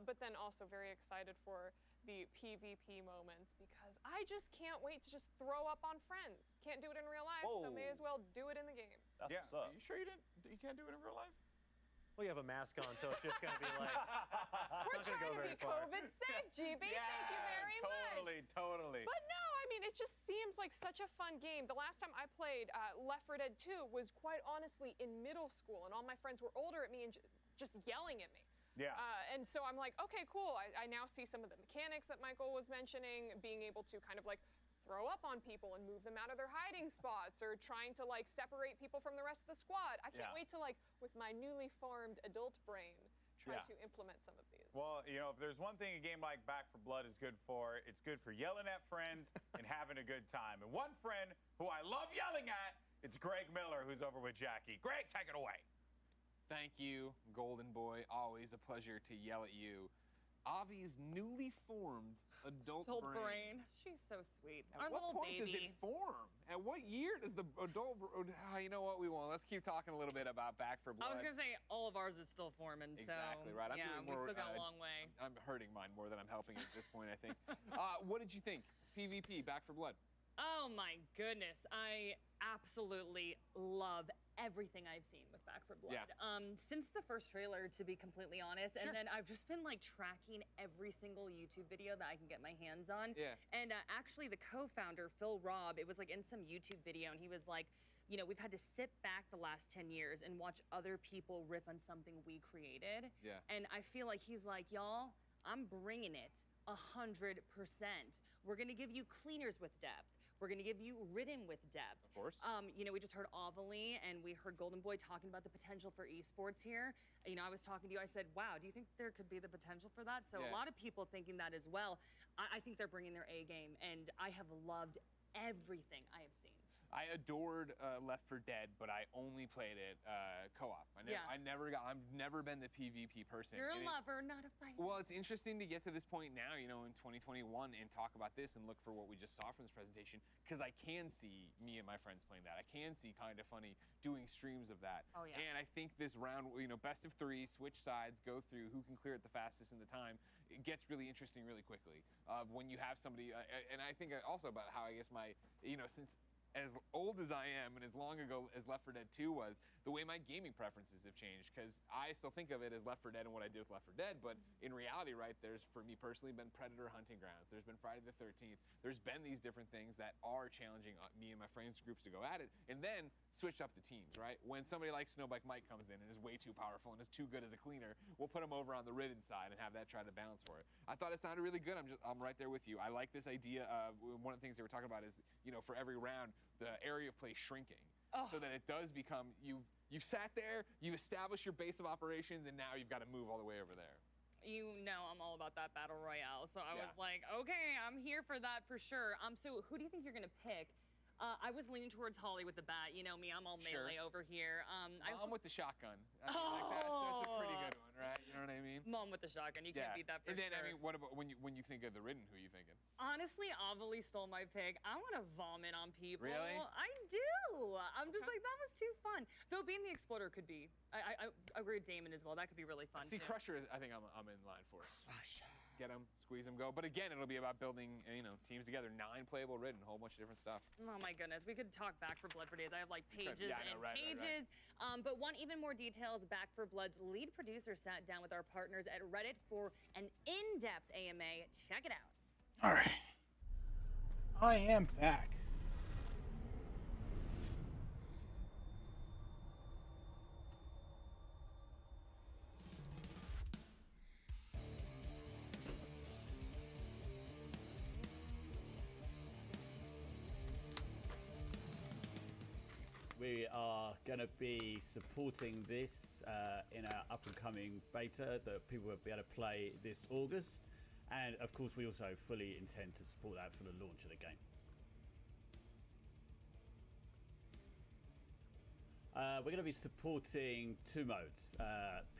But then also very excited for the PvP moments because I just can't wait to just throw up on friends. Can't do it in real life, so may as well do it in the game.
That's what's up.
Are you sure you can't do it in real life?
Well, you have a mask on, so it's just going to be like...
We're trying to be COVID safe, GB. Thank you very much.
Totally.
But no, I mean, it just seems like such a fun game. The last time I played Left 4 Dead 2 was quite honestly in middle school, and all my friends were older at me and just yelling at me.
Yeah.
And so I'm like, okay, cool. I now see some of the mechanics that Michael was mentioning, being able to kind of like throw up on people and move them out of their hiding spots, or trying to like separate people from the rest of the squad. I can't wait to like, with my newly formed adult brain, try to implement some of these.
Well, you know, if there's one thing a game like Back 4 Blood is good for, it's good for yelling at friends and having a good time. And one friend who I love yelling at, it's Greg Miller, who's over with Jackie. Greg, take it away.
Thank you, Golden Boy. Always a pleasure to yell at you. Avi's newly formed adult brain.
She's so sweet.
At
Our
what
little
point
baby.
does it form? At what year does the adult you know what we want? Let's keep talking a little bit about Back 4 Blood.
I was gonna say all of ours is still forming.
Exactly
so,
right.
Yeah, we still got a long way.
I'm hurting mine more than I'm helping at this point, I think. What did you think? PvP, Back 4 Blood.
Oh my goodness, I absolutely love everything I've seen with Back 4 Blood. Since the first trailer, to be completely honest, and then I've just been like tracking every single YouTube video that I can get my hands on. And actually the co-founder, Phil Robb, it was like in some YouTube video, and he was like, you know, we've had to sit back the last 10 years and watch other people riff on something we created. And I feel like he's like, y'all, I'm bringing it 100%. We're gonna give you cleaners with depth. We're gonna give you Ridden with depth.
Of course.
You know, we just heard Avali and we heard Golden Boy talking about the potential for esports here. You know, I was talking to you, I said, wow, do you think there could be the potential for that? So a lot of people thinking that as well. I think they're bringing their A game, and I have loved everything I have seen.
I adored Left 4 Dead, but I only played it co-op. I've never been the PvP person.
You're a
and
lover, not a fighter.
Well, it's interesting to get to this point now, you know, in 2021 and talk about this and look for what we just saw from this presentation, because I can see me and my friends playing that. I can see Kinda Funny doing streams of that.
Oh, yeah.
And I think this round, you know, best of 3, switch sides, go through who can clear it the fastest in the time. It gets really interesting really quickly. When you have somebody, and I think also about how I guess my, you know, since as old as I am and as long ago as Left 4 Dead 2 was, the way my gaming preferences have changed, because I still think of it as Left 4 Dead and what I do with Left 4 Dead, but in reality, right, there's, for me personally, been Predator Hunting Grounds, there's been Friday the 13th, there's been these different things that are challenging me and my friends groups to go at it, and then switch up the teams, right? When somebody like Snowbike Mike comes in and is way too powerful and is too good as a cleaner, we'll put him over on the Ridden side and have that try to balance for it. I thought it sounded really good. I'm right there with you. I like this idea of, one of the things they were talking about is, you know, for every round, the area of play shrinking, so that it does become, you've sat there, you've established your base of operations, and now you've got to move all the way over there.
You know I'm all about that battle royale, so I was like, okay, I'm here for that for sure. So who do you think you're gonna pick? I was leaning towards Holly with the bat. You know me, I'm all melee over here. I'm
with the shotgun. I mean, like that's a pretty good one, right? You know what I mean?
Mom with the shotgun. You can't beat that for
And then,
sure.
I mean, what about when you think of the Ridden? Who are you thinking?
Honestly, Avali stole my pick. I want to vomit on people.
Really?
I do. I'm just like, that was too fun. Though being the exploder could be. I agree with Damon as well. That could be really fun.
See,
too.
Crusher, I think I'm in line for. Get them, squeeze them, go. But again, it'll be about building, you know, teams together. 9 playable Ridden, a whole bunch of different stuff.
Oh my goodness, we could talk Back 4 Blood for days. I have like pages
Yeah, I know, right,
pages. But want even more details, Back 4 Blood's lead producer sat down with our partners at Reddit for an in-depth AMA. Check it out.
All right. I am back.
We are going to be supporting this in our up-and-coming beta that people will be able to play this August. And, of course, we also fully intend to support that for the launch of the game. We're going to be supporting 2 modes,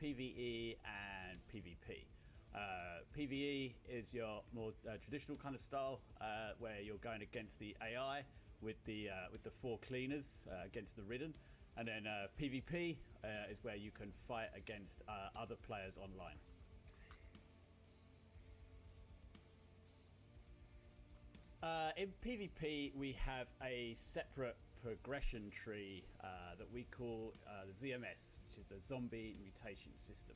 PvE and PvP. PvE is your more traditional kind of style, where you're going against the AI with the 4 cleaners against the Ridden, and then PvP is where you can fight against other players online. In PvP, we have a separate progression tree that we call the ZMS, which is the Zombie Mutation System.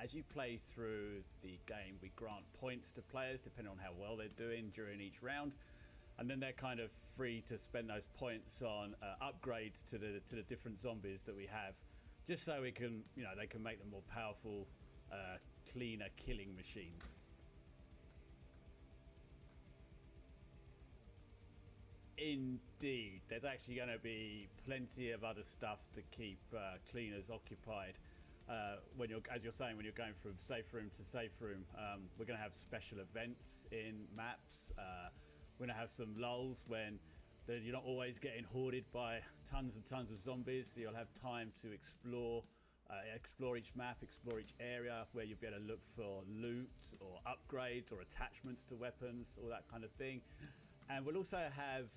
As you play through the game, we grant points to players depending on how well they're doing during each round, and then they're kind of free to spend those points on upgrades to the different zombies that we have, just so we can, you know, they can make them more powerful, cleaner killing machines. Indeed, there's actually going to be plenty of other stuff to keep cleaners occupied. When you're going from safe room to safe room, we're going to have special events in maps. We're going to have some lulls when you're not always getting hoarded by tons and tons of zombies, so you'll have time to explore each map, explore each area, where you'll be able to look for loot or upgrades or attachments to weapons, all that kind of thing. And we'll also have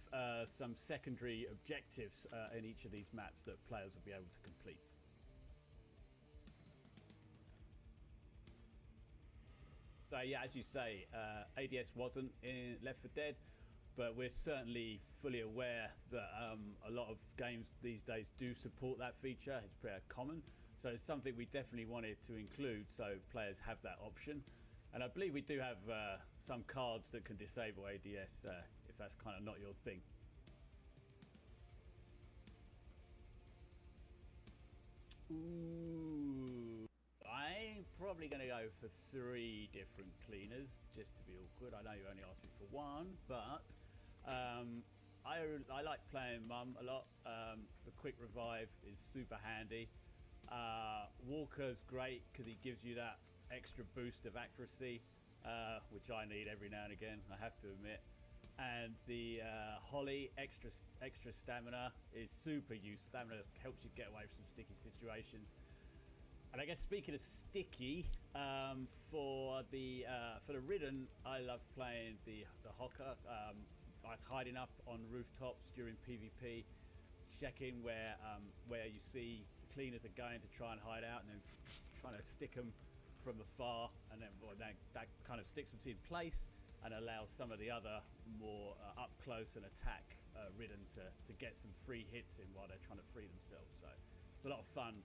some secondary objectives in each of these maps that players will be able to complete. So yeah, as you say, ADS wasn't in Left 4 Dead, but we're certainly fully aware that a lot of games these days do support that feature. It's pretty common. So it's something we definitely wanted to include so players have that option. And I believe we do have some cards that can disable ADS if that's kind of not your thing. Ooh, I'm probably going to go for 3 different cleaners just to be awkward. I know you only asked me for 1, but I like playing Mum a lot. The quick revive is super handy. Walker's great because he gives you that extra boost of accuracy, which I need every now and again, I have to admit. and the Holly extra stamina is super useful. Stamina helps you get away from some sticky situations. And I guess speaking of sticky, for the Ridden, I love playing the Hocker, like hiding up on rooftops during PvP, checking where you see the cleaners are going to try and hide out, and then trying to stick them from afar, and then that kind of sticks them in place and allows some of the other more up close and attack Ridden to get some free hits in while they're trying to free themselves. So it's a lot of fun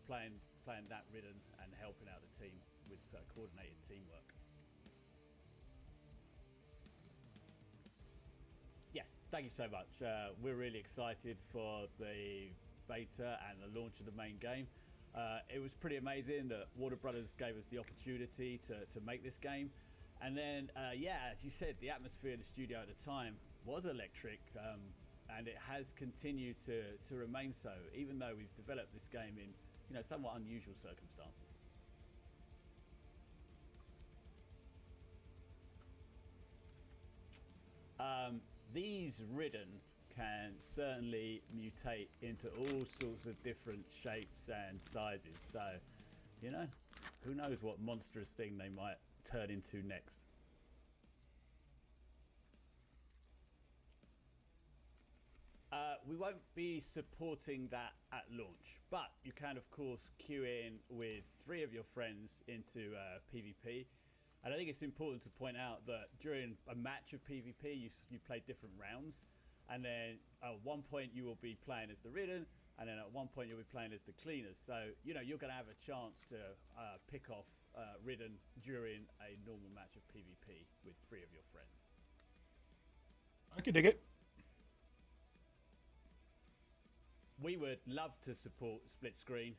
playing that Ridden and helping out the team with coordinated teamwork. Yes, thank you so much. We're really excited for the beta and the launch of the main game. It was pretty amazing that Warner Brothers gave us the opportunity to make this game. And then, as you said, the atmosphere in the studio at the time was electric, and it has continued to remain so, even though we've developed this game in somewhat unusual circumstances. These Ridden can certainly mutate into all sorts of different shapes and sizes, so who knows what monstrous thing they might turn into next. We won't be supporting that at launch, but you can of course queue in with 3 of your friends into PvP. And I think it's important to point out that during a match of PvP, you play different rounds, and then at one point you will be playing as the Ridden, and then at one point you'll be playing as the Cleaners. So you're going to have a chance to pick off Ridden during a normal match of PvP with 3 of your friends.
I could dig it.
We would love to support split screen,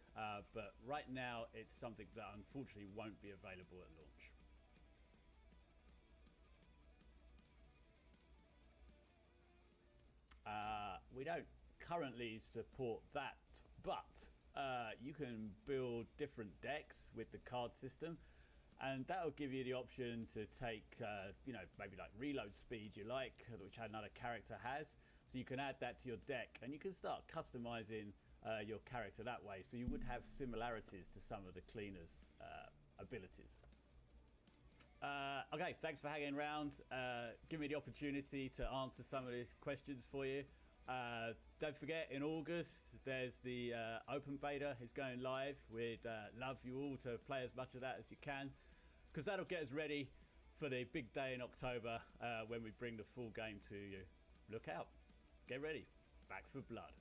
but right now it's something that unfortunately won't be available at launch. We don't currently support that, but you can build different decks with the card system, and that'll give you the option to take, maybe like reload speed you like, which another character has. So you can add that to your deck, and you can start customizing your character that way. So you would have similarities to some of the Cleaners' abilities. Okay, thanks for hanging around. Give me the opportunity to answer some of these questions for you. Don't forget, in August, there's the open beta. It's going live. We'd love you all to play as much of that as you can, because that'll get us ready for the big day in October when we bring the full game to you. Look out. Get ready. Back 4 Blood.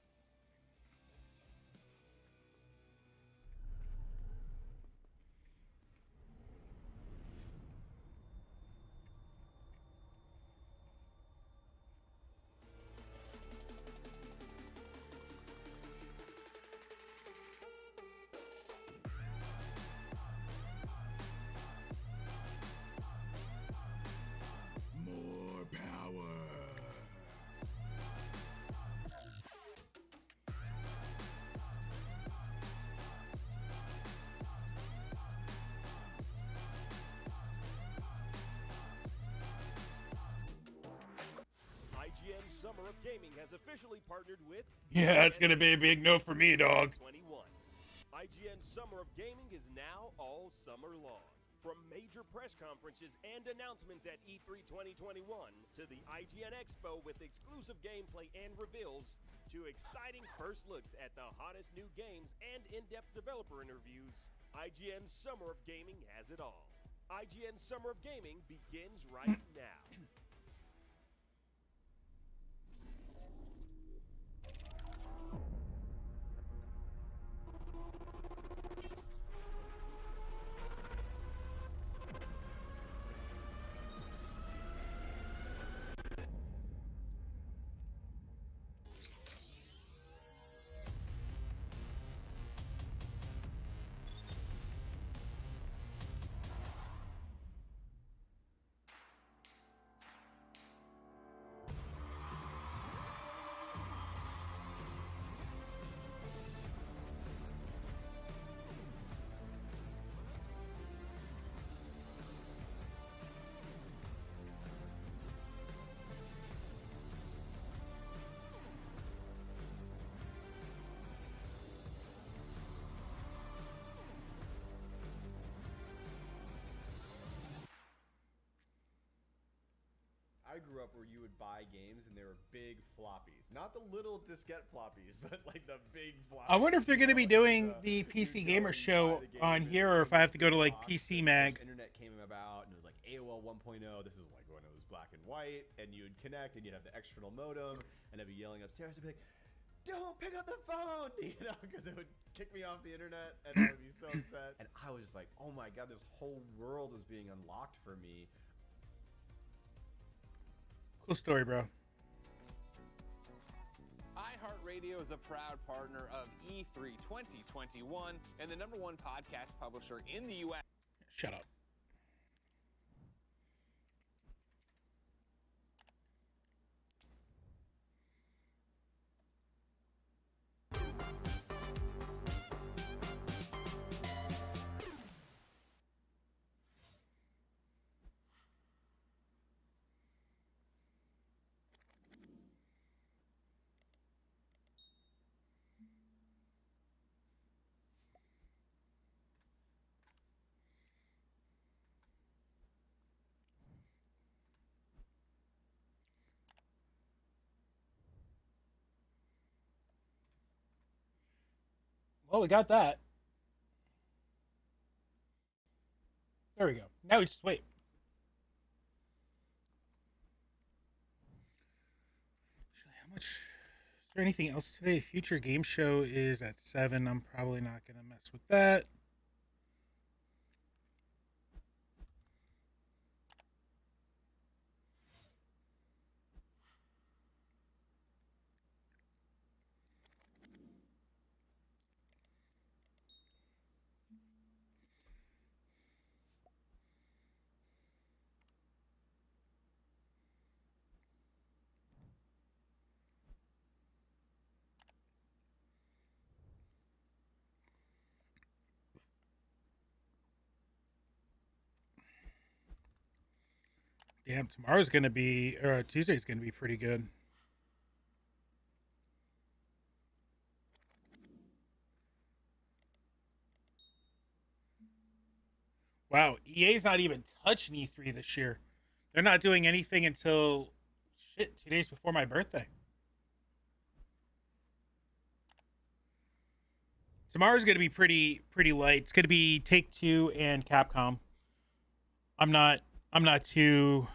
More power.
IGN Summer of Gaming has officially partnered with
Yeah, it's gonna be a big no for me, dog.
21. IGN Summer of Gaming is now all summer long. From major press conferences and announcements at E3 2021 to the IGN Expo with exclusive gameplay and reveals to exciting first looks at the hottest new games and in-depth developer interviews, IGN Summer of Gaming has it all. IGN Summer of Gaming begins right now.
I grew up where you would buy games and they were big floppies, not the little diskette floppies, but like the big floppies.
I wonder if they're going to be doing the PC Gamer Show on here, or if I have to go to like PC Mag.
Internet came about, and it was like AOL 1.0. This is like when it was black and white, and you'd connect, and you'd have the external modem, and I'd be yelling upstairs, I'd be like, "Don't pick up the phone," because it would kick me off the internet, and I would be so upset. And I was just like, "Oh my god, this whole world was being unlocked for me."
Cool story, bro.
iHeartRadio is a proud partner of E3 2021 and the #1 podcast publisher in the U.S.
Shut up. Well, we got that. There we go. Now we just wait. How much? Is there anything else today? Future Game Show is at 7. I'm probably not going to mess with that. Damn, tomorrow's going to be, or Tuesday's going to be pretty good. Wow, EA's not even touching E3 this year. They're not doing anything until, 2 days before my birthday. Tomorrow's going to be pretty light. It's going to be Take-Two and Capcom. I'm not too...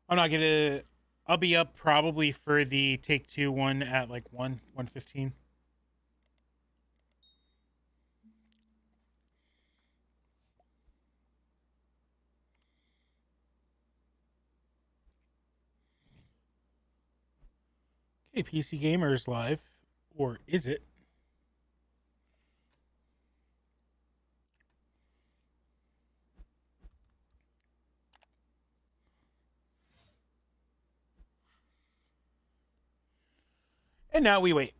I'll be up probably for the Take-Two one at like 1:15. Okay, PC Gamer's live. Or is it? And now we wait.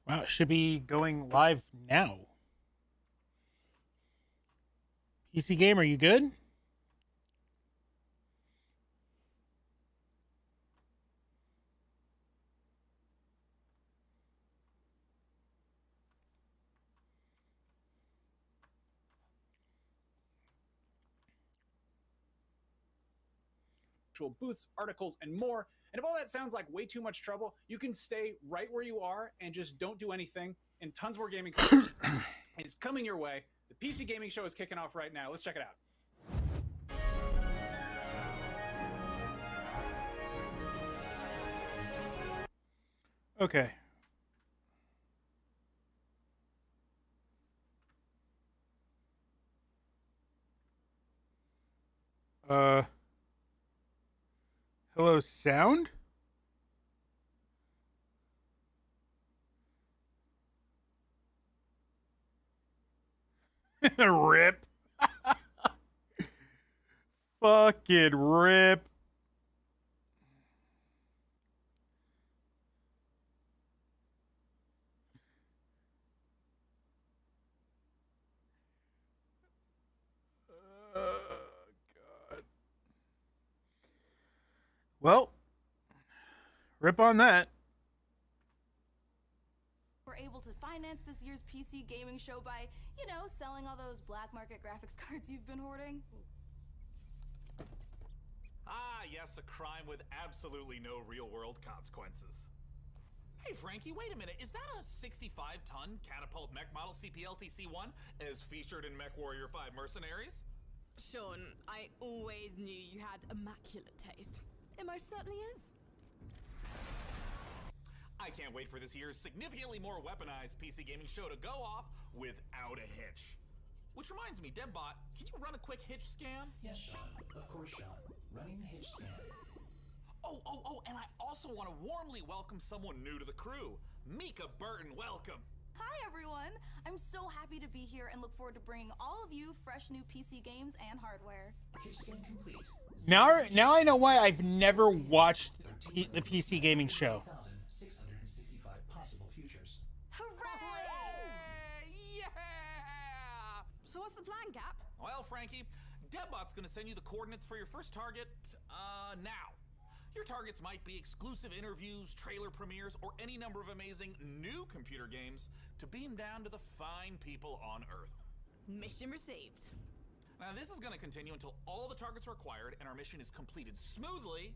Wow, it should be going live now. PC Gamer, you good?
Booths, articles, and more. And if all that sounds like way too much trouble, you can stay right where you are and just don't do anything. And tons more gaming content is coming your way. The PC Gaming Show is kicking off right now. Let's check it out.
Okay. Hello, sound? Rip. Fucking rip. God. Well, rip on that.
We're able to finance this year's PC gaming show by, you know, selling all those black market graphics cards you've been hoarding.
Ah, yes, a crime with absolutely no real-world consequences. Hey, Frankie, wait a minute. Is that a 65-ton catapult mech model CPLTC-1 as featured in MechWarrior 5 Mercenaries?
Sean, I always knew you had immaculate taste. It most certainly is.
I can't wait for this year's significantly more weaponized PC gaming show to go off without a hitch. Which reminds me, Debbot, can you run a quick hitch scan?
Yes, Sean. Of course, Sean. Running the hitch scan.
Oh, and I also want to warmly welcome someone new to the crew. Mika Burton, welcome.
Hi, everyone. I'm so happy to be here and look forward to bringing all of you fresh new PC games and hardware.
Hitch scan complete.
Now I know why I've never watched the PC gaming show.
665 possible futures.
Hooray!
Yeah!
So what's the plan, Cap?
Well, Frankie, Debbot's gonna send you the coordinates for your first target, now. Your targets might be exclusive interviews, trailer premieres, or any number of amazing new computer games to beam down to the fine people on Earth.
Mission received.
Now, this is gonna continue until all the targets are acquired and our mission is completed smoothly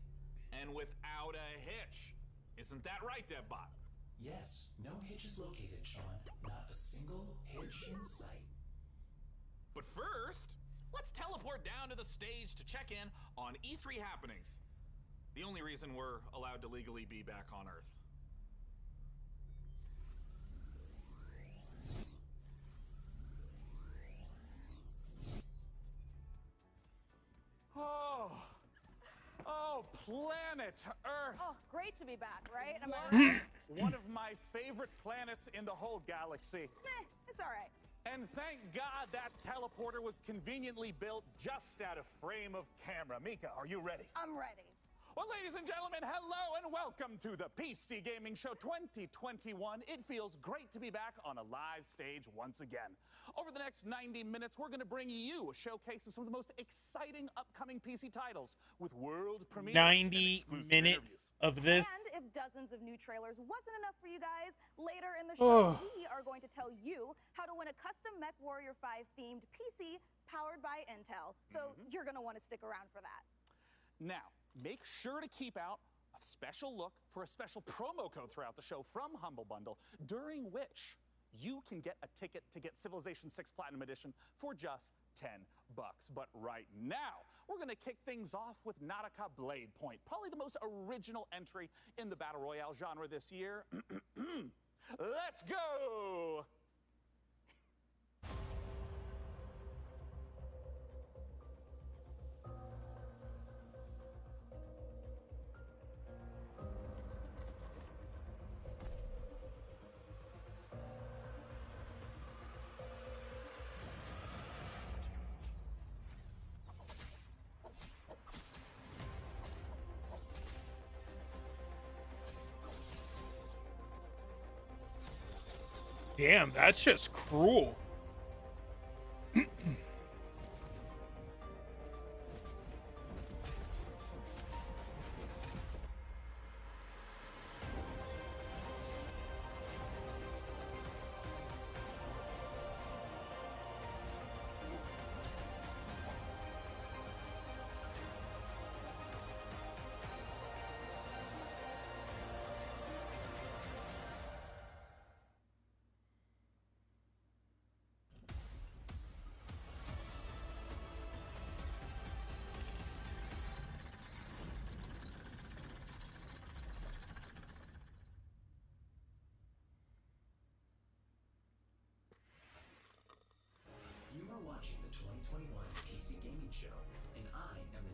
and without a hitch. Isn't that right, Debbot?
Yes, no hitches located, Sean. Not a single hitch in sight.
But first, let's teleport down to the stage to check in on E3 happenings. The only reason we're allowed to legally be back on Earth.
Oh, planet Earth!
Oh, great to be back, right?
One of my favorite planets in the whole galaxy.
It's all right.
And thank God that teleporter was conveniently built just out of frame of camera. Mika, are you ready?
I'm ready.
Well, ladies and gentlemen, hello and welcome to the PC Gaming Show 2021. It feels great to be back on a live stage once again. Over the next 90 minutes, we're going to bring you a showcase of some of the most exciting upcoming PC titles with world premieres
90 minutes of this.
And if dozens of new trailers wasn't enough for you guys, later in the show, we are going to tell you how to win a custom MechWarrior 5 themed PC powered by Intel. So you're going to want to stick around for that.
Now, make sure to keep out a special look for a special promo code throughout the show from Humble Bundle, during which you can get a ticket to get Civilization 6 Platinum Edition for just $10. But right now, we're going to kick things off with Nautica Blade Point, probably the most original entry in the Battle Royale genre this year. Let's go!
Damn, that's just cruel.
You are watching the 2021 PC Gaming Show, and I am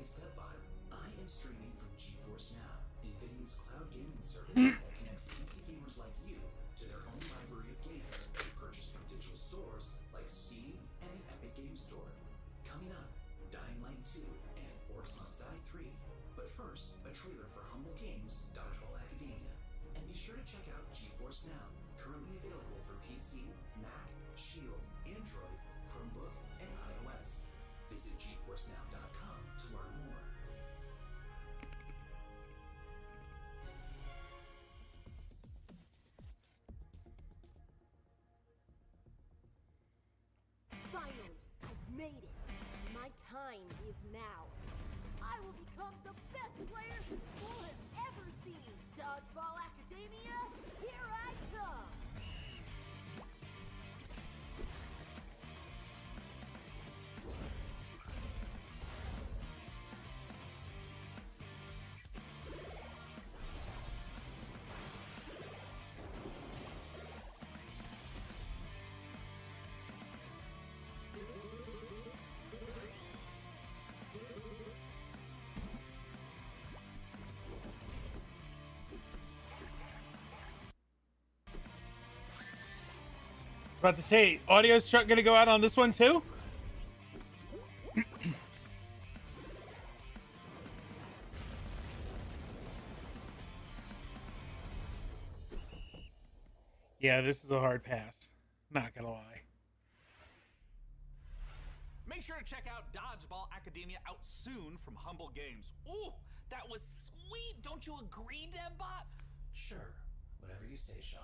Hey Stepbot, I am streaming from GeForce Now, NVIDIA's cloud gaming service that connects PC gamers like you to their own library of games to purchase from digital stores like Steam and the Epic Games Store. Coming up, Dying Light 2 and Orcs Must Die 3. But first, a trailer for Humble Games' Dodgeball Academia. And be sure to check out GeForce Now, currently available for PC, Mac, Shield, Android, Chromebook, and iOS. Visit GeForceNow.com to learn more.
Finally, I've made it. My time is now. I will become the best player the school has ever seen. Dodgeball Academia, here I come.
About to say, audio's gonna go out on this one too? Yeah, this is a hard pass. Not gonna lie.
Make sure to check out Dodgeball Academia out soon from Humble Games. Ooh, that was sweet. Don't you agree, DevBot?
Sure, whatever you say, Sean.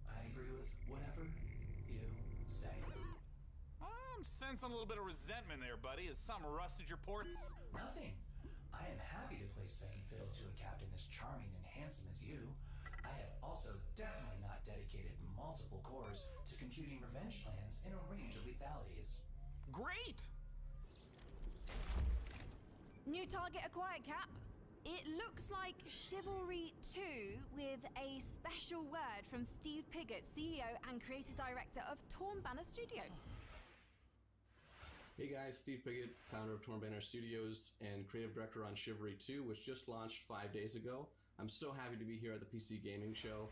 I agree with whatever you say.
I'm sensing a little bit of resentment there, buddy. Has something rusted your ports?
Nothing. I am happy to play second fiddle to a captain as charming and handsome as you. I have also definitely not dedicated multiple cores to computing revenge plans in a range of lethalities.
Great!
New target acquired, Cap. It looks like Chivalry 2 with a special word from Steve Piggott, CEO and creative director of Torn Banner Studios.
Hey guys, Steve Piggott, founder of Torn Banner Studios and creative director on Chivalry 2, which just launched 5 days ago. I'm so happy to be here at the PC Gaming Show.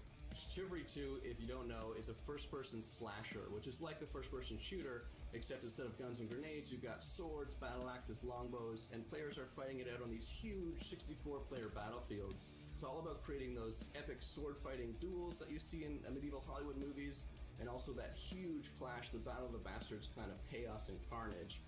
Chivalry 2, if you don't know, is a first-person slasher, which is like a first-person shooter, except instead of guns and grenades, you've got swords, battle axes, longbows, and players are fighting it out on these huge 64-player battlefields. It's all about creating those epic sword-fighting duels that you see in medieval Hollywood movies, and also that huge clash, the Battle of the Bastards kind of chaos and carnage.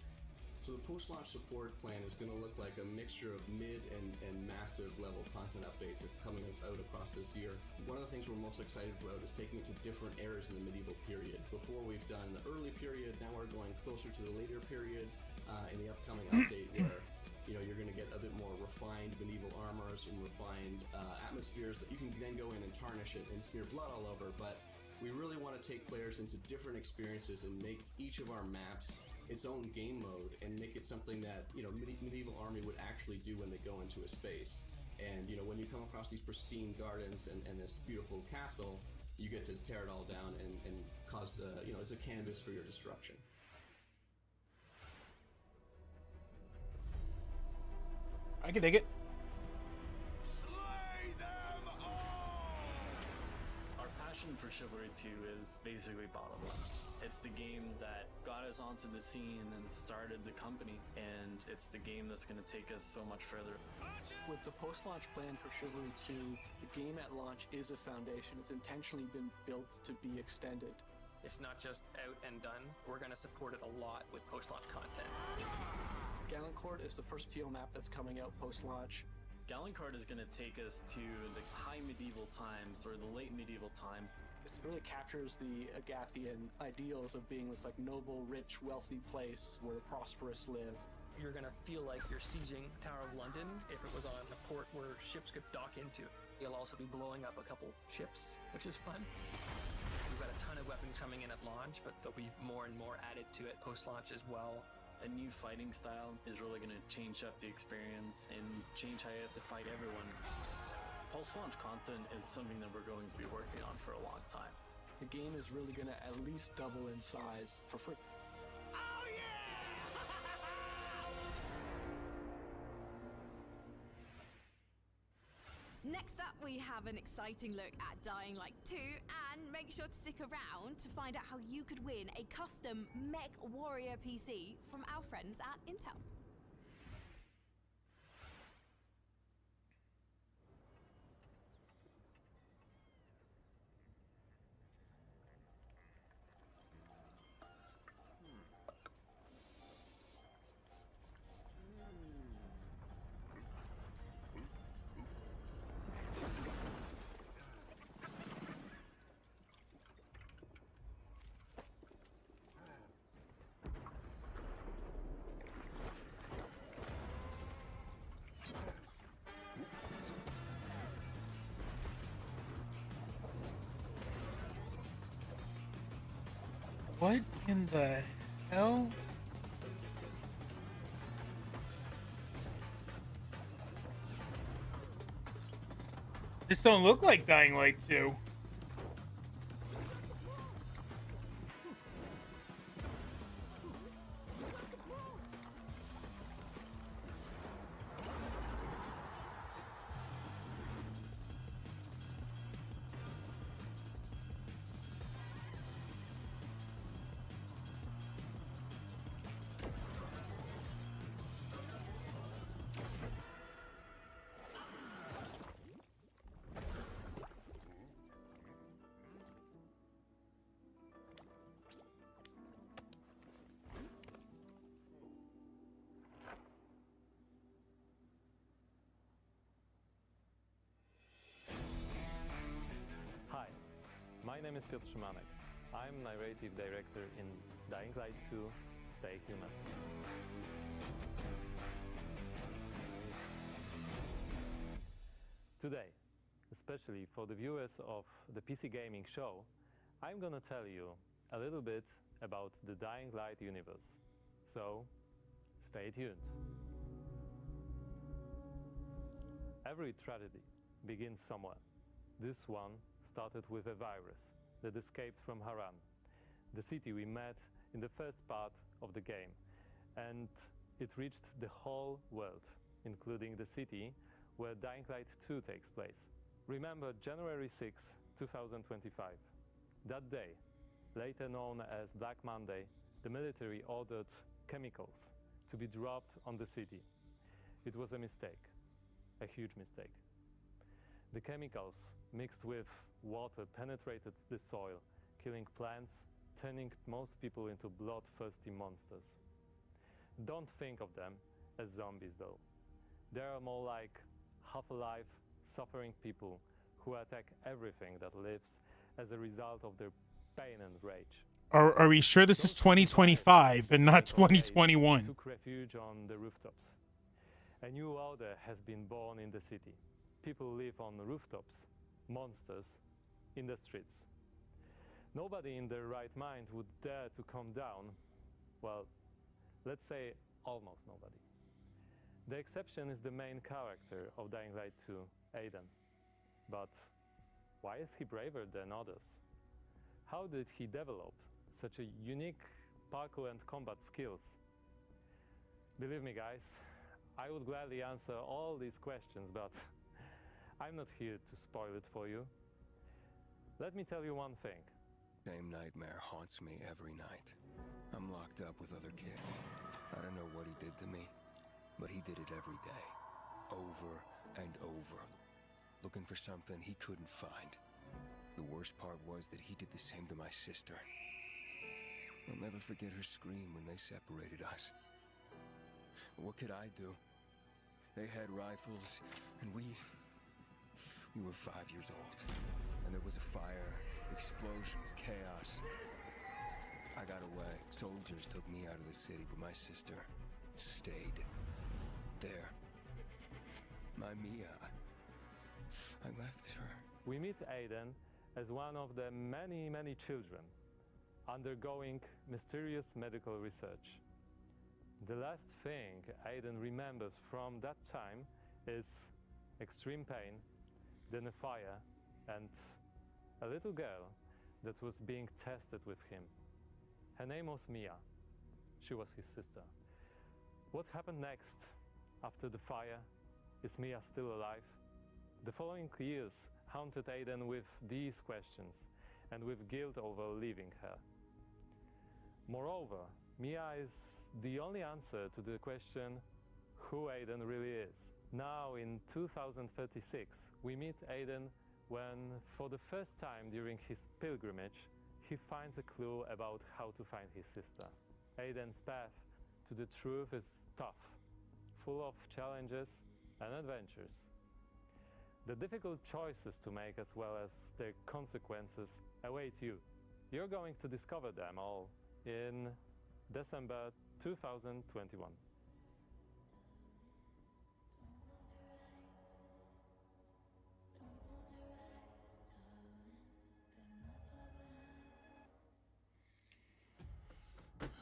So the post-launch support plan is going to look like a mixture of mid and massive level content updates coming out across this year. One of the things we're most excited about is taking it to different eras in the medieval period. Before we've done the early period, now we're going closer to the later period in the upcoming update where you're going to get a bit more refined medieval armors and refined atmospheres that you can then go in and tarnish it and smear blood all over. But we really want to take players into different experiences and make each of our maps its own game mode and make it something that medieval army would actually do when they go into a space. And when you come across these pristine gardens and this beautiful castle, you get to tear it all down and cause it's a canvas for your destruction.
I can dig it.
Our passion for Chivalry 2 is basically bottom line. It's the game that got us onto the scene and started the company, and it's the game that's going to take us so much further.
With the post-launch plan for Chivalry 2, the game at launch is a foundation. It's intentionally been built to be extended. It's not just out and done. We're going to support it a lot with post-launch content. Gallant Court is the first TO map that's coming out post-launch.
Gallant Court is going to take us to the high medieval times or the late medieval times.
It really captures the Agathian ideals of being this noble, rich, wealthy place where the prosperous live.
You're going to feel like you're sieging Tower of London if it was on a port where ships could dock into. You'll also be blowing up a couple ships, which is fun. We've got a ton of weapons coming in at launch, but there'll be more and more added to it post-launch as well.
A new fighting style is really going to change up the experience and change how you have to fight everyone. Post-launch content is something that we're going to be working on for a long time.
The game is really going to at least double in size for free.
we have an exciting look at Dying Light 2, and make sure to stick around to find out how you could win a custom Mech Warrior PC from our friends at Intel.
What in the hell? This don't look like Dying Light 2.
Hi, my name is Piotr Szymanek. I'm narrative director in Dying Light 2 Stay Human. Today, especially for the viewers of the PC Gaming Show, I'm gonna tell you a little bit about the Dying Light universe. So, stay tuned. Every tragedy begins somewhere. This one started with a virus that escaped from Haran, the city we met in the first part of the game, and it reached the whole world, including the city where Dying Light 2 takes place. Remember January 6, 2025. That day, later known as Black Monday, the military ordered chemicals to be dropped on the city. It was a mistake, a huge mistake. The chemicals mixed with water penetrated the soil, killing plants, turning most people into bloodthirsty monsters. Don't think of them as zombies though. They are more like half-alive, suffering people who attack everything that lives as a result of their pain and rage.
Are we sure this is 2025 and not 2021?
Took refuge on the rooftops. A new order has been born in the city. People live on the rooftops, monsters in the streets. Nobody in their right mind would dare to come down. Well, let's say almost nobody. The exception is the main character of Dying Light 2, Aiden. But why is he braver than others? How did he develop such a unique parkour and combat skills? Believe me guys, I would gladly answer all these questions, but I'm not here to spoil it for you. Let me tell you one thing.
Same nightmare haunts me every night. I'm locked up with other kids. I don't know what he did to me, but he did it every day. Over and over. Looking for something he couldn't find. The worst part was that he did the same to my sister. I'll never forget her scream when they separated us. What could I do? They had rifles, and we were 5 years old. And there was a fire, explosions, chaos. I got away. Soldiers took me out of the city, but my sister stayed there. My Mia. I left her.
We meet Aiden as one of the many, many children undergoing mysterious medical research. The last thing Aiden remembers from that time is extreme pain, then a fire, and a little girl that was being tested with him. Her name was Mia. She was his sister. What happened next after the fire? Is Mia still alive? The following years haunted Aiden with these questions and with guilt over leaving her. Moreover, Mia is the only answer to the question who Aiden really is. Now in 2036, we meet Aiden when, for the first time during his pilgrimage, he finds a clue about how to find his sister. Aiden's path to the truth is tough, full of challenges and adventures. The difficult choices to make as well as their consequences await you. You're going to discover them all in December 2021.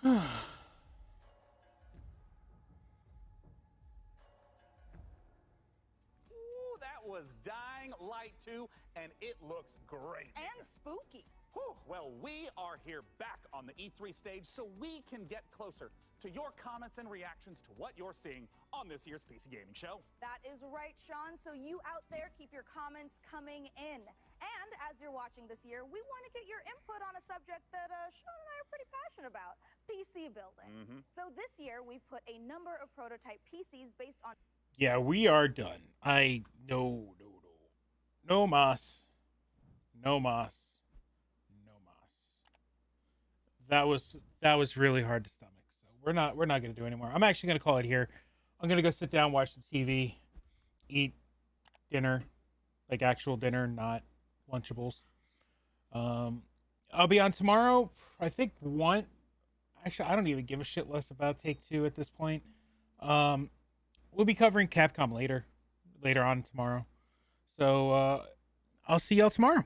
Ooh, that was Dying Light 2, and it looks great.
And spooky.
Whew, well, we are here back on the E3 stage so we can get closer to your comments and reactions to what you're seeing on this year's PC Gaming Show.
That is right, Sean. So you out there, keep your comments coming in. And as you're watching this year, we want to get your input on a subject that Sean and I are pretty passionate about, PC building. So this year, we've put a number of prototype PCs based on...
Yeah, we are done. No mas. That was really hard to stomach. So we're not gonna do anymore. I'm actually gonna call it here. I'm gonna go sit down, watch some TV, eat dinner, like actual dinner, not Lunchables. I'll be on tomorrow. I think one. Actually, I don't even give a shit less about Take-Two at this point. We'll be covering Capcom later on tomorrow. So I'll see y'all tomorrow.